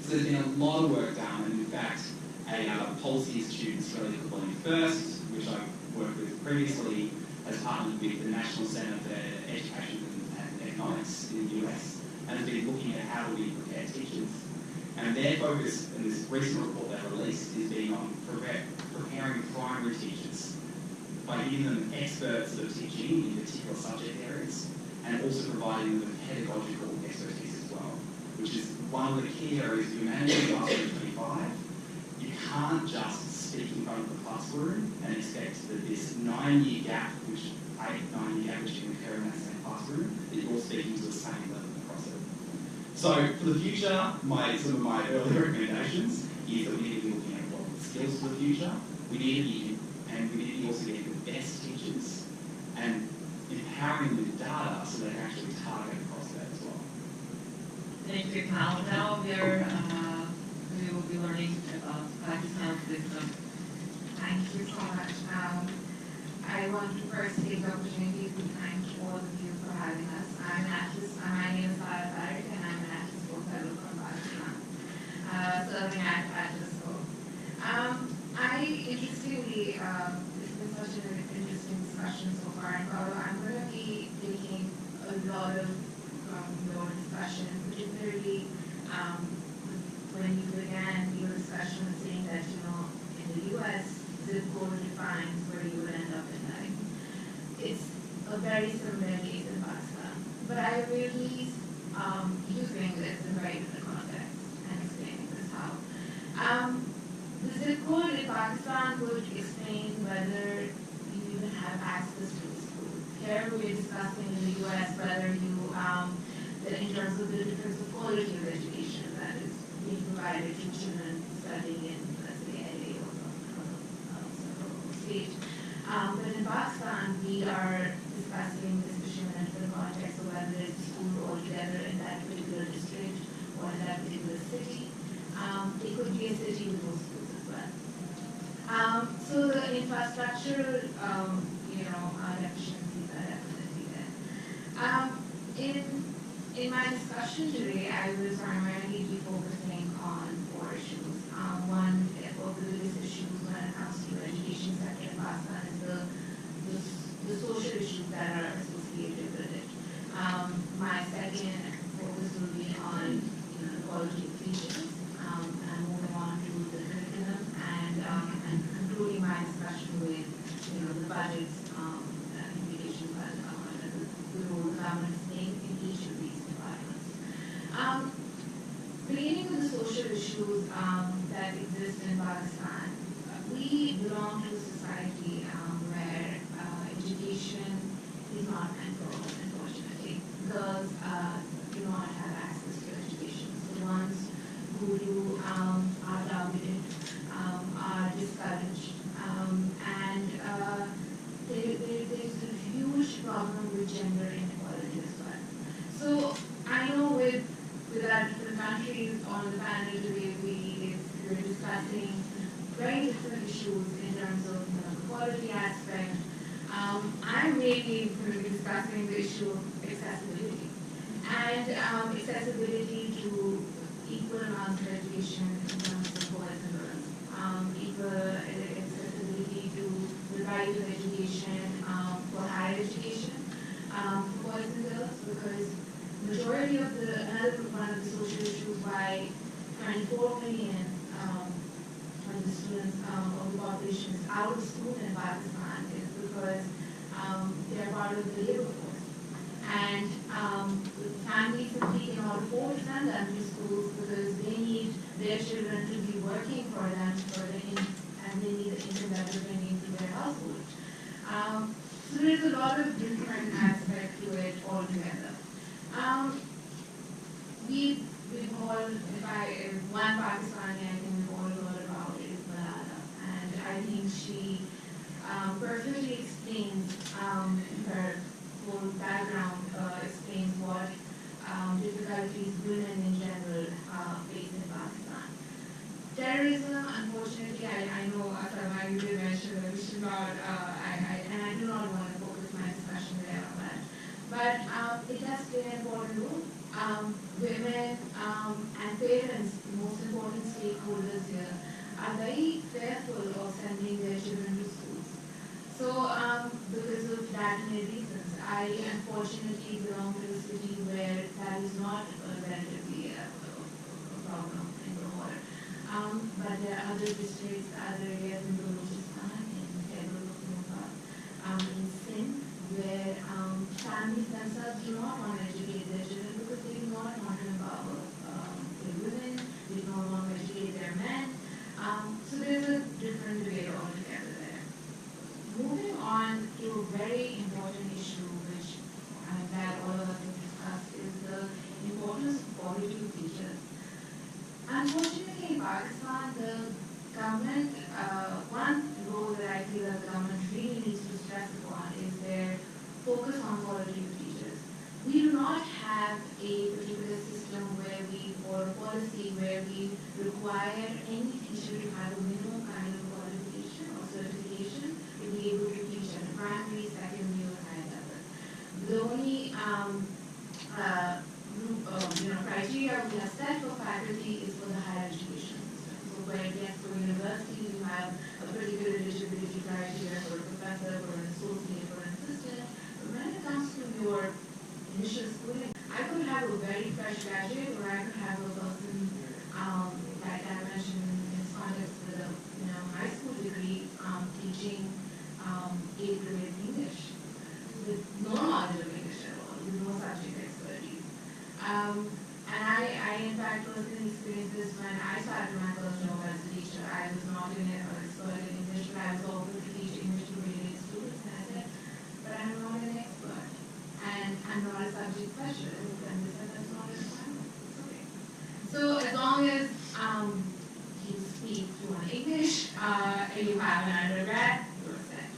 So there's been a lot of work done, and in fact, a policy institute in Australia called Learning First, which I've worked with previously, has partnered with the National Centre for Education and Economics in the US, and has been looking at how do we prepare teachers. And their focus in this recent report they've released is being on preparing primary teachers by giving them expert sort of teaching in particular subject areas, and also providing them with pedagogical expertise as well, which is one of the key areas to manage in classroom 25. You can't just speak in front of the classroom and expect that this 9-year gap, which 8-9-year gap, which you compare in that same classroom, that you're speaking to the same level across it. So for the future, some of my early recommendations is that we need to be looking at what are the skills for the future, we need to be, and we need to be also getting the best teachers and empowering them with data so they can actually target across that as well. Thank you, Cal. Now we will be learning about Pakistan's system. Thank you so much. I want to first take the opportunity to thank all of you for having us. I'm an actress, my name is Farah Tariq, and I'm an actress fellow from Pakistan, serving at Actors School. Interestingly, it's been such an interesting discussion so far, and I'm going to be taking a lot of your discussion, particularly when you began your discussion saying that, in the U.S., zip code defines where you would end up in life. It's a very similar case in Pakistan. But I will be using this in very different context and explaining this how. The zip code in Pakistan would explain whether you even have access to the school. Here we're discussing in the U.S. whether you, in terms of the difference of quality of education that is being provided to children studying in, let's say, LA or some state. But in Pakistan, we are discussing this issue in a different context of whether it's a school altogether in that particular district or in that particular city. It could be a city with those schools as well. So the infrastructural, deficiencies are definitely there. In my discussion today, I will primarily be focusing on 4 issues. One of the biggest issues when it comes to education sector in Pakistan is the social issues that are associated with it. My second focus will be on the quality of teachers, and moving on to the curriculum, and concluding my discussion with the budgets, implications, and the role the government is playing in each of these departments. Beginning with the social issues that exist in Pakistan, we belong to a society where education is not controlled, unfortunately. Girls do not have access to education. So the ones who do are targeted, are discouraged, and there's a huge problem with gender inequality as well. So I know with our different countries on the panel today, we're discussing very different issues in terms of the quality aspect. I'm mainly going to be discussing the issue of accessibility and accessibility to equal amounts of education in terms of boys and girls, equal accessibility to the right of education for higher education for boys and girls, because majority of another one of the social issues why 24 million of the students of the population is out of school in Pakistan is because they are part of the labor force. And families simply cannot afford to send them to schools because they need their children to be working for them and they need the income that they're bringing to their household. So there's a lot of different aspects to it altogether. We've all, one Pakistani I think we've all heard about is Malala, and I think she perfectly explains her whole background, explains what difficulties women in general face in Pakistan. Terrorism, unfortunately, I know Asama, you did mention that we should not, and I do not want to focus my discussion there on that. But it does play an important role. Women and parents, the most important stakeholders here, are very fearful of sending their children to schools. So because of that many reasons, I unfortunately belong to a city where that is not relatively a problem in Lahore. But there are other districts, other areas in Balochistan, in Khyber Pakhtunkhwa, in Sindh, where families themselves do not want to educate their children because they do not want to empower their women, they do not want to educate their men. So there's a different debate altogether there. Moving on to a very important issue which that all of us have discussed is the importance of quality of teachers. Unfortunately in Pakistan, the government, one focus on quality of teachers. We do not have a particular system where or a policy where we require any teacher to have a minimum kind of qualification or certification to be able to teach at a primary, secondary, or high level. The only criteria we have set for faculty is for the higher education system. So where yes, for university you have a particular eligibility criteria for a professor, for an associate, for an assistant. But when it comes to your initial schooling, I could have a very fresh graduate, or I could have a person like I mentioned in this context with a high school degree teaching 8th grade English with no knowledge of English at all, with no subject expertise. And I in fact personally experienced this when I started my first job as a teacher. I was not an expert in English, but I was offered to teach English to grade 8 students, and I said, but I'm not an expert, and I'm not a subject specialist, and they said that's not a requirement. It's okay. So as long as you speak fluent English, you have an undergrad, you're set.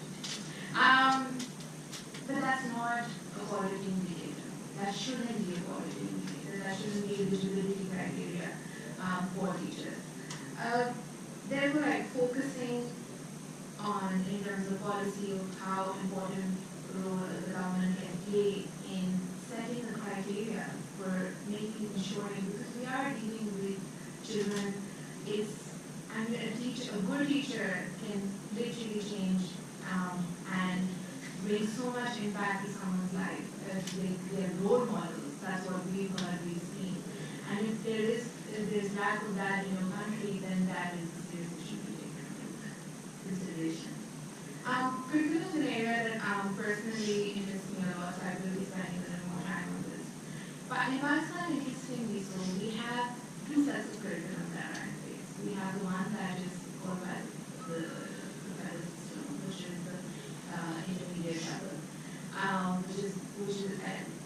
But that's not a quality indicator. That shouldn't be a quality indicator. That shouldn't be eligibility criteria for teachers. They were focusing on, in terms of policy, of how important role the government can play in setting the criteria for ensuring, because we are dealing with children. A good teacher can literally change and bring so much impact to someone's life. They're role models. That's what we've seen. And if there's lack of that in your country, then that is a serious issue to take into consideration. Curriculum is an area that personally interests me a lot, so I will be spending a little more time on this. But in Pakistan, interestingly so, we have two sets of curriculum that are in place. We have the one that is called by the federal system, which is the intermediate level, which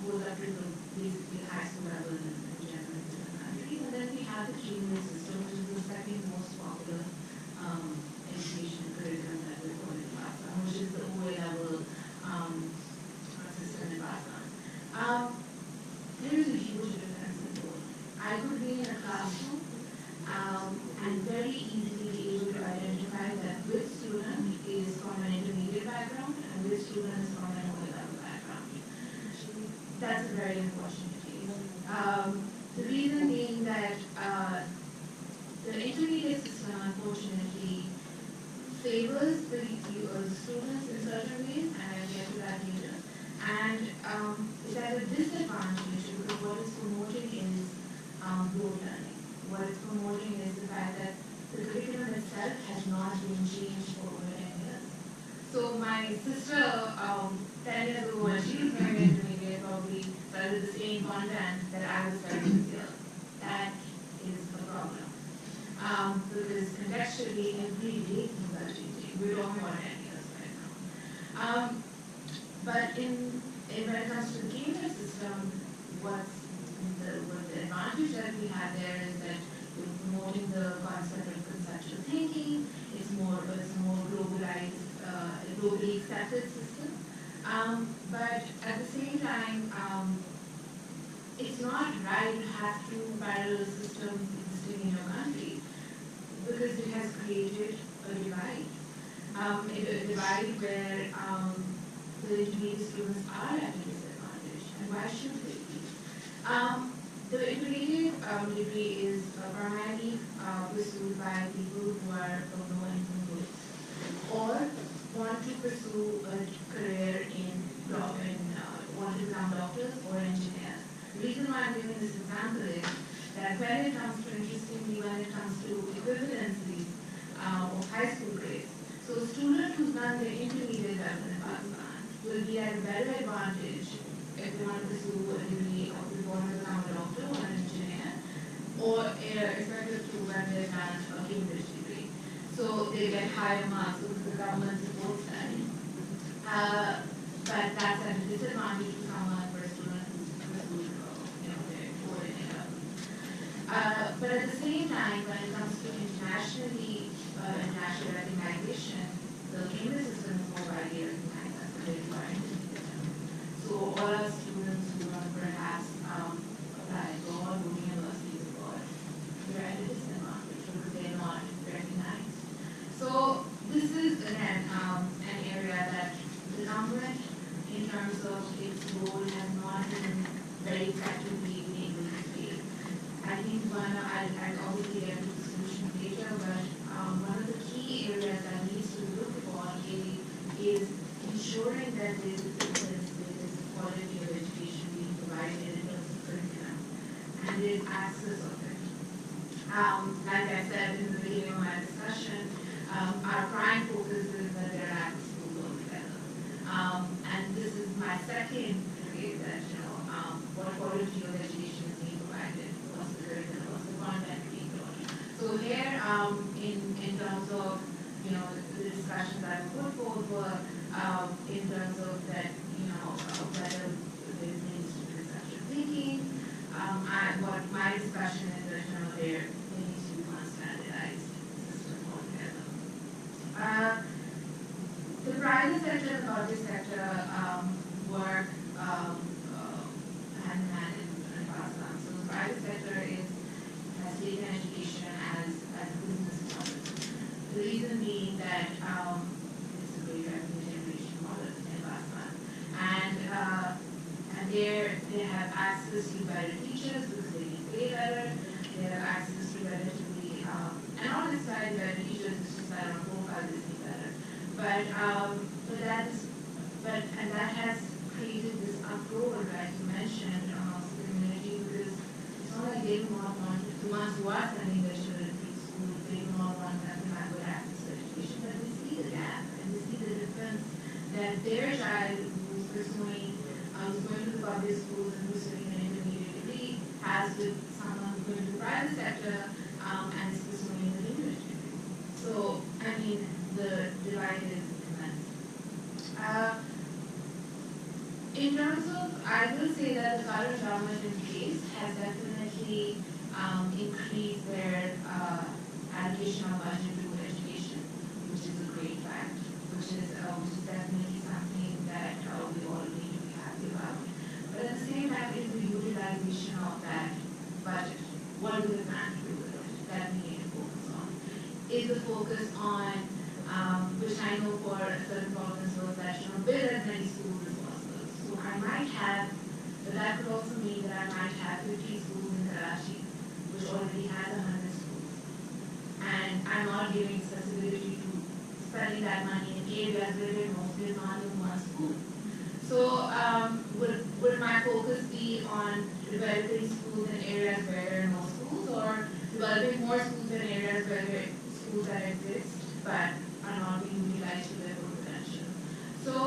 goes up to the basically high school level in general in different countries. And then we have the 3-year system, which is the second most popular education curriculum that we're calling in Pakistan, which is the OA level system in Pakistan. There is a huge difference in both. I could be in a classroom and very easily be able to identify that which student is from an intermediate background and which student is from an OA level background. That's a very unfortunate case. The reason being that the intermediate system, unfortunately, favors the students in certain ways, and I'll get to that later. And it's at a disadvantage because what it's promoting is rote learning. What it's promoting is the fact that the curriculum itself has not been changed for over 10 years. So my sister, 10 years ago, when she was going to intermediate, probably studied the same content that I was studying this year. That is a problem. Because contextually, every day things are changing. We're talking about 10 years right now. But when it comes to the Cambridge system, what the advantage that we have there is that we're promoting the concept of conceptual thinking. It's a more globalized, globally accepted system. But at the same time, it's not right to have two parallel systems existing in your country because it has created a divide. A divide where the intermediate students are at a disadvantage, and why should they be? The intermediate degree is primarily pursued by people who are from low-income groups or want to pursue a career want to become doctors or engineers. The reason why I'm giving this example is that when it comes to equivalencies of high school grades, so a student who's done their intermediate level in Pakistan will be at a better advantage if they want to pursue a degree or if they want to become a doctor or an engineer, or especially through when they've done a Cambridge degree. So they get higher marks because the government supports that. But that's at a disadvantage to someone for a student who's pursued their core level. But at the same time, when it comes to international recognition, the Cambridge system is more widely recognized as the way to our intermediate level. terms of its role has not been very effectively able to play. I think I'll obviously get to the solution later, but one of the key areas that needs to be looked upon is ensuring that there is quality of education being provided in terms of curriculum and there is access of it. Like I said in the beginning of my discussion, our prime focus is that there are access schools altogether. And this is my second area that, what quality of education is being provided, what's the curriculum, what's the content being taught. So here, in terms of, the discussions that we put forward were in terms of that, whether there needs to be conceptual thinking. What my discussion is that, there needs to be one standardized system altogether. The private sector and the public sector work hand in hand in Pakistan. So the private sector has taken education as a business model. The reason being that it's a great revenue generation model in Pakistan. And they have access to better teachers because they can pay better. They have access to relatively, and on this side, better teachers, it's just that on profile they see better. But that has created this uproar, right, you mentioned, amongst the community, because it's not like they do not want, the ones who are sending their children to school, they do not want them to have good access to education, but we see the gap, and we see the difference that their child who's pursuing, who's going to the public schools and who's doing an intermediate degree, has with someone who's going to the private sector, and is pursuing an English degree. So, I mean, the divide is immense. In terms of, I will say that the current government in place has definitely increased their allocation of budget to education, which is a great fact, which is definitely something that we all need to be happy about. But at the same time, is the utilization of that budget. What do we plan to do with it? That we need to focus on. Is the focus on, which I know for a certain province was that, build as many schools as possible. So I might have, but that could also mean that I might have 50 schools in Karachi, which already has 100 schools. And I'm not giving accessibility to spending that money in areas where there is not even one school. So would my focus be on developing schools in areas where there are no schools, or developing more schools in areas where there are schools that exist but are not being utilized to their full potential? So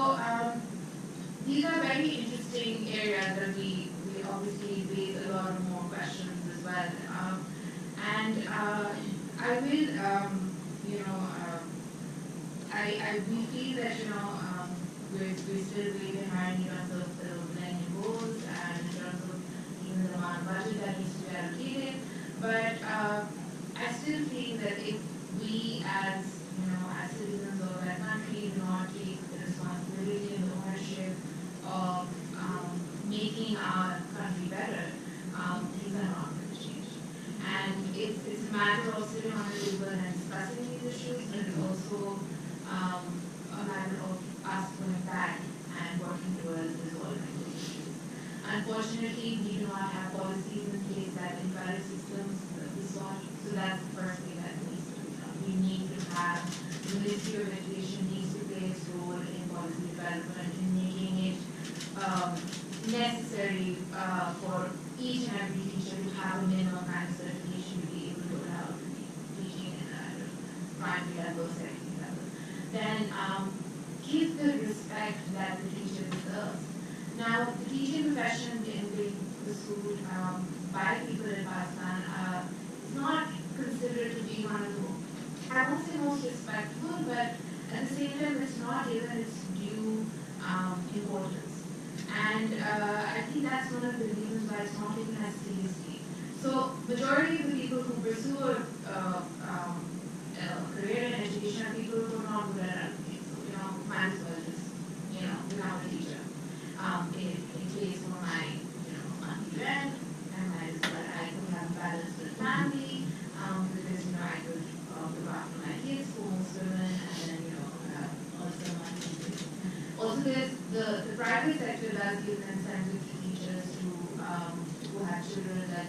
these are very interesting areas that we obviously raise a lot more questions as well. I will, we feel that, we're still way behind in terms of the millennium goals and in terms of even the amount of budget that needs to be allocated. But I still feel that if we as citizens of that country do not take the responsibility and the ownership of making our country better, things are not going to change. And it's a matter of sitting on the table and discussing these issues, but it's also a matter of us going back and working towards resolving those issues. Unfortunately, we do not have policies in place that encourage systems resolve, so that's the first thing that needs to be done. We need to have, the Ministry of Education needs to play its role in policy development, in making it necessary for each and every teacher to have a minimum kind of certification to be able to allow to be teaching at a primary level, secondary level. Then give the respect that the teacher deserves. Now, the teaching profession in the school by people in Pakistan is not considered to be one of the, I won't say most respectful, but at the same time, it's not given its due importance. And I think that's one of the reasons why it's not taken as seriously. So, majority of the people who pursue a career in education are people who are not good at anything. So, might as well just, become a teacher. In case for my, monthly rent, I might as well, I could have balance with family, because, I could look after my kids, for most women, and then, also money. Also, the private sector does give incentives to teachers who have children that,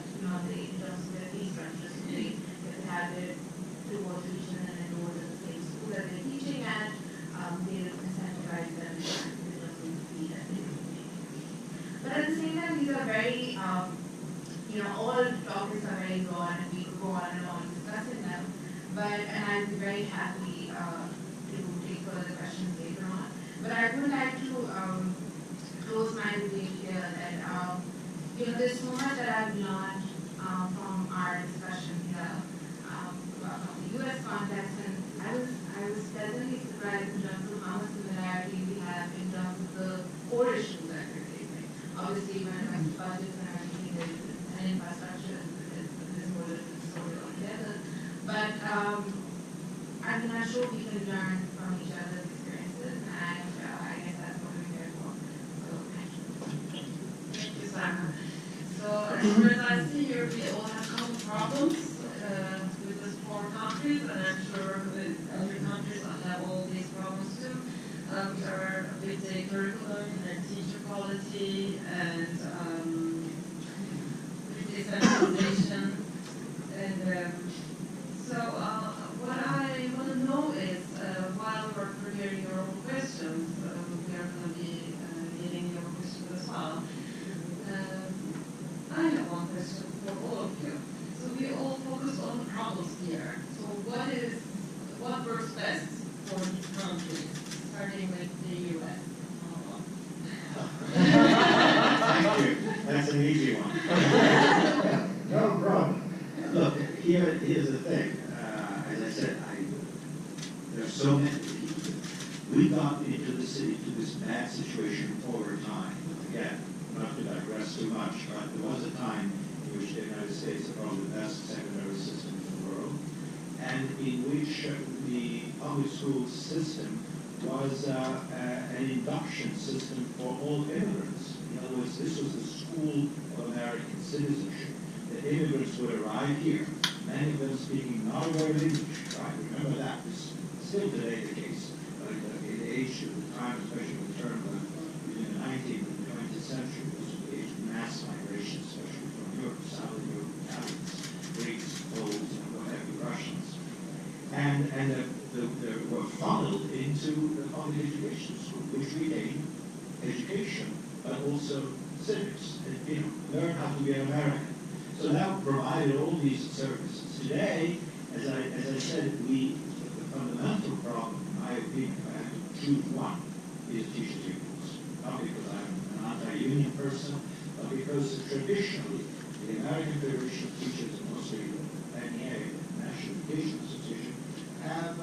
they, in terms of their fee structure, so they, if they have their towards tuition and enrolled in the same school that they're teaching at, they incentivize them in terms of the fee that they will pay. But at the same time, these are very, all topics are very broad and we could go on and on discussing them. And I'd be very happy to take further questions later on. But I would like to close my debate here that, there's so much that I've learned from our discussion here from the U.S. context, and I was pleasantly surprised in terms of how much similarity we have in terms of the core issues that we're facing. Obviously, when it comes to budgets and everything, and infrastructure is more different story altogether. But I'm sure we can learn from each other's experiences, and I guess that's what we're here for. So thank you. Thank you, Simon. So as far as I see here, we all have common problems with these 4 countries, and I'm sure that other countries have all these problems too. We are with the curriculum and teacher quality and with decentralization. And so what I want to know is, while we're preparing your own questions, we are going to be getting your questions as well. I have one question for all of you. So we all focus on the problems here. So what works best for these countries, starting with the U.S.? Thank you. That's an easy one. No problem. Look, here's the thing. As I said, there are so many people. We got into this bad situation over time. Again, not to digress too much, but there was a time in which the United States had probably the best secondary system in the world, and in which the public school system was an induction system for all immigrants. In other words, this was the school of American citizenship. The immigrants would arrive here, many of them speaking not a word of English, right? Remember that. It's still today the case. But in the age of the time, especially the turn of the 19th and 20th century, was the age of mass migration, especially from Europe, Southern Europe, Italians, Greeks, Poles, and what have you, Russians. And they were funneled into the public education school, which retained education, but also civics, and, learn how to be an American. So that provided all these services. Today, as I said, the fundamental problem, in my opinion, if I have to choose one, is teachers' equals. Not because I'm an anti-union person, but because traditionally, the American Federation of Teachers, and mostly the NEA, National Education Association, have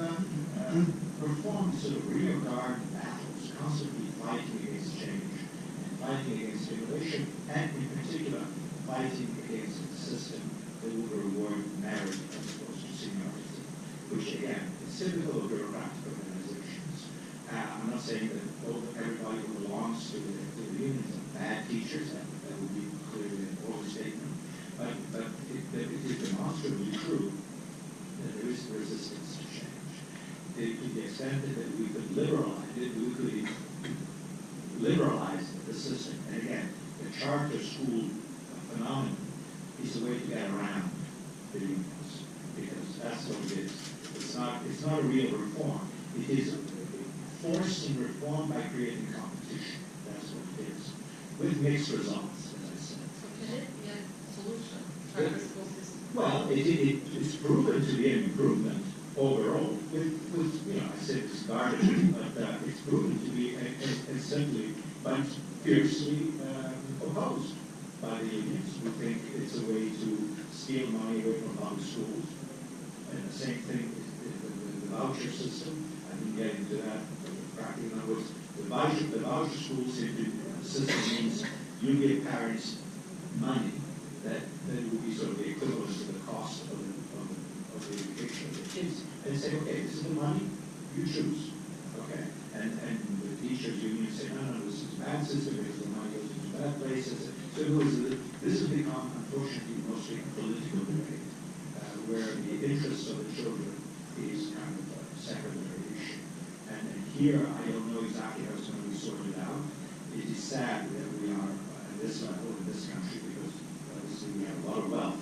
performed sort of rear-guard battles, constantly fighting against change, and fighting against innovation, and in particular, fighting against a system that would reward merit as opposed to seniority, which again is typical of bureaucratic organizations. I'm not saying that everybody who belongs to the unions are bad teachers, that would be clearly an overstatement, but it is demonstrably true that there is resistance to change. To the extent that we could liberalize the system, and again, the charter school phenomenon is a way to get around the unions, because that's what it is. It's not a real reform. It is forcing reform by creating competition. That's what it is, with mixed results, as I said. So can it be a solution? Charter school system? Well, it's proven to be an improvement overall. With I said it's garbage, but it's proven to be simply but fiercely opposed by the unions, who think it's a way to steal money away from public schools. And the same thing with the voucher system. I didn't get into that practically. In other words, the voucher school system means you give parents money that would be sort of the equivalent to the cost of the education of the kids, and say, okay, this is the money, you choose. Okay? And the teachers' union say, no, this is a bad system because the money goes into bad places. So this has become, unfortunately, mostly a political debate, where the interest of the children is kind of a secondary issue. And here, I don't know exactly how it's going to be sorted out. It is sad that we are at this level in this country because obviously we have a lot of wealth,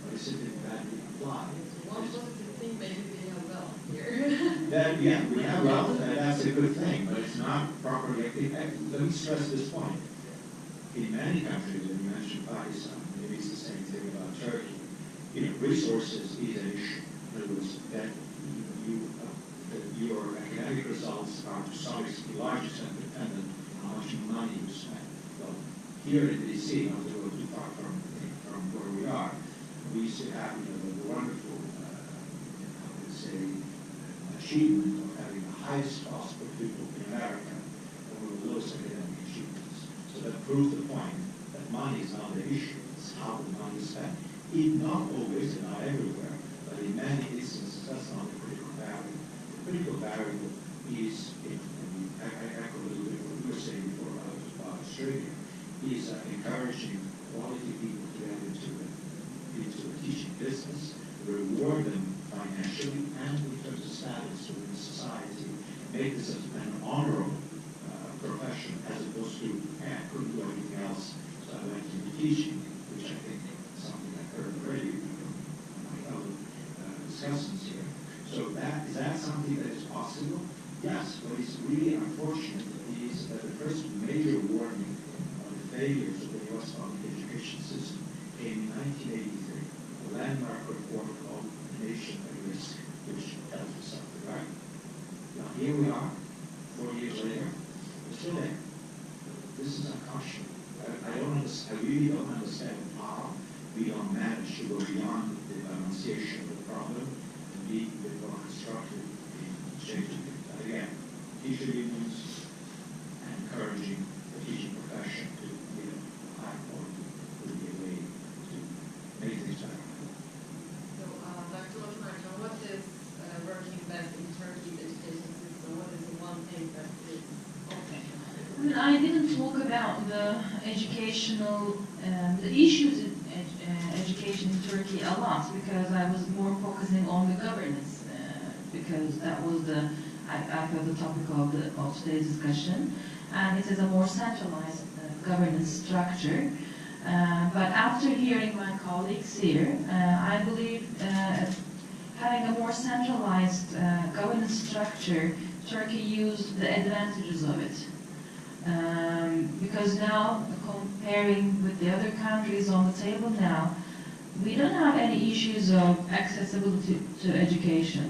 but it's simply badly applied. One positive thing, maybe we have well here. That, yeah, we have wealth, and that's a good thing, but it's not properly. Let me stress this point. In many countries, and you mentioned Pakistan, maybe it's the same thing about Turkey, resources is an issue. In other words, that your academic results are to some extent, large extent dependent on how much money you spend. Well, here in DC, not to go too far from where we are, we used to have the wonderful, I would say, achievement of having the highest cost per pupil in America and one of the lowest academic achievements. So that proves the point that money is not the issue, it's how the money is spent. Not always and not everywhere, but in many instances that's not the critical variable. The critical variable is, and I echo a little bit what you were saying before about Australia, is encouraging quality people to get into the teaching business, reward them financially and in terms of status within society, make this an honorable profession as opposed to, I couldn't do anything else, so I went into teaching, which I think is something I heard already from my fellow discussants here. So is that something that is possible? Yes, what is really unfortunate is that the first major warning on the failures of the U.S. public education system came in 1983, a landmark report called The Nation at Risk, which tells us something, right? Now here we are, 4 years later, we're still there. This is unconscionable. I really don't understand how we don't manage to go beyond the enunciation of the problem and be a bit more constructive in changing it. Again, teacher unions and encouraging the teaching profession to be of high quality would be a way to make things better. So, Dr. Osmarjo, what is working best in Turkey's education system? What is the one thing that is okay? I didn't talk about the educational, the issues in education in Turkey a lot because I was more focusing on the governance because that was I felt the topic of today's discussion, and it is a more centralized governance structure. But after hearing my colleagues here, I believe having a more centralized governance structure, Turkey used the advantages of it. Because now, comparing with the other countries on the table now, we don't have any issues of accessibility to education.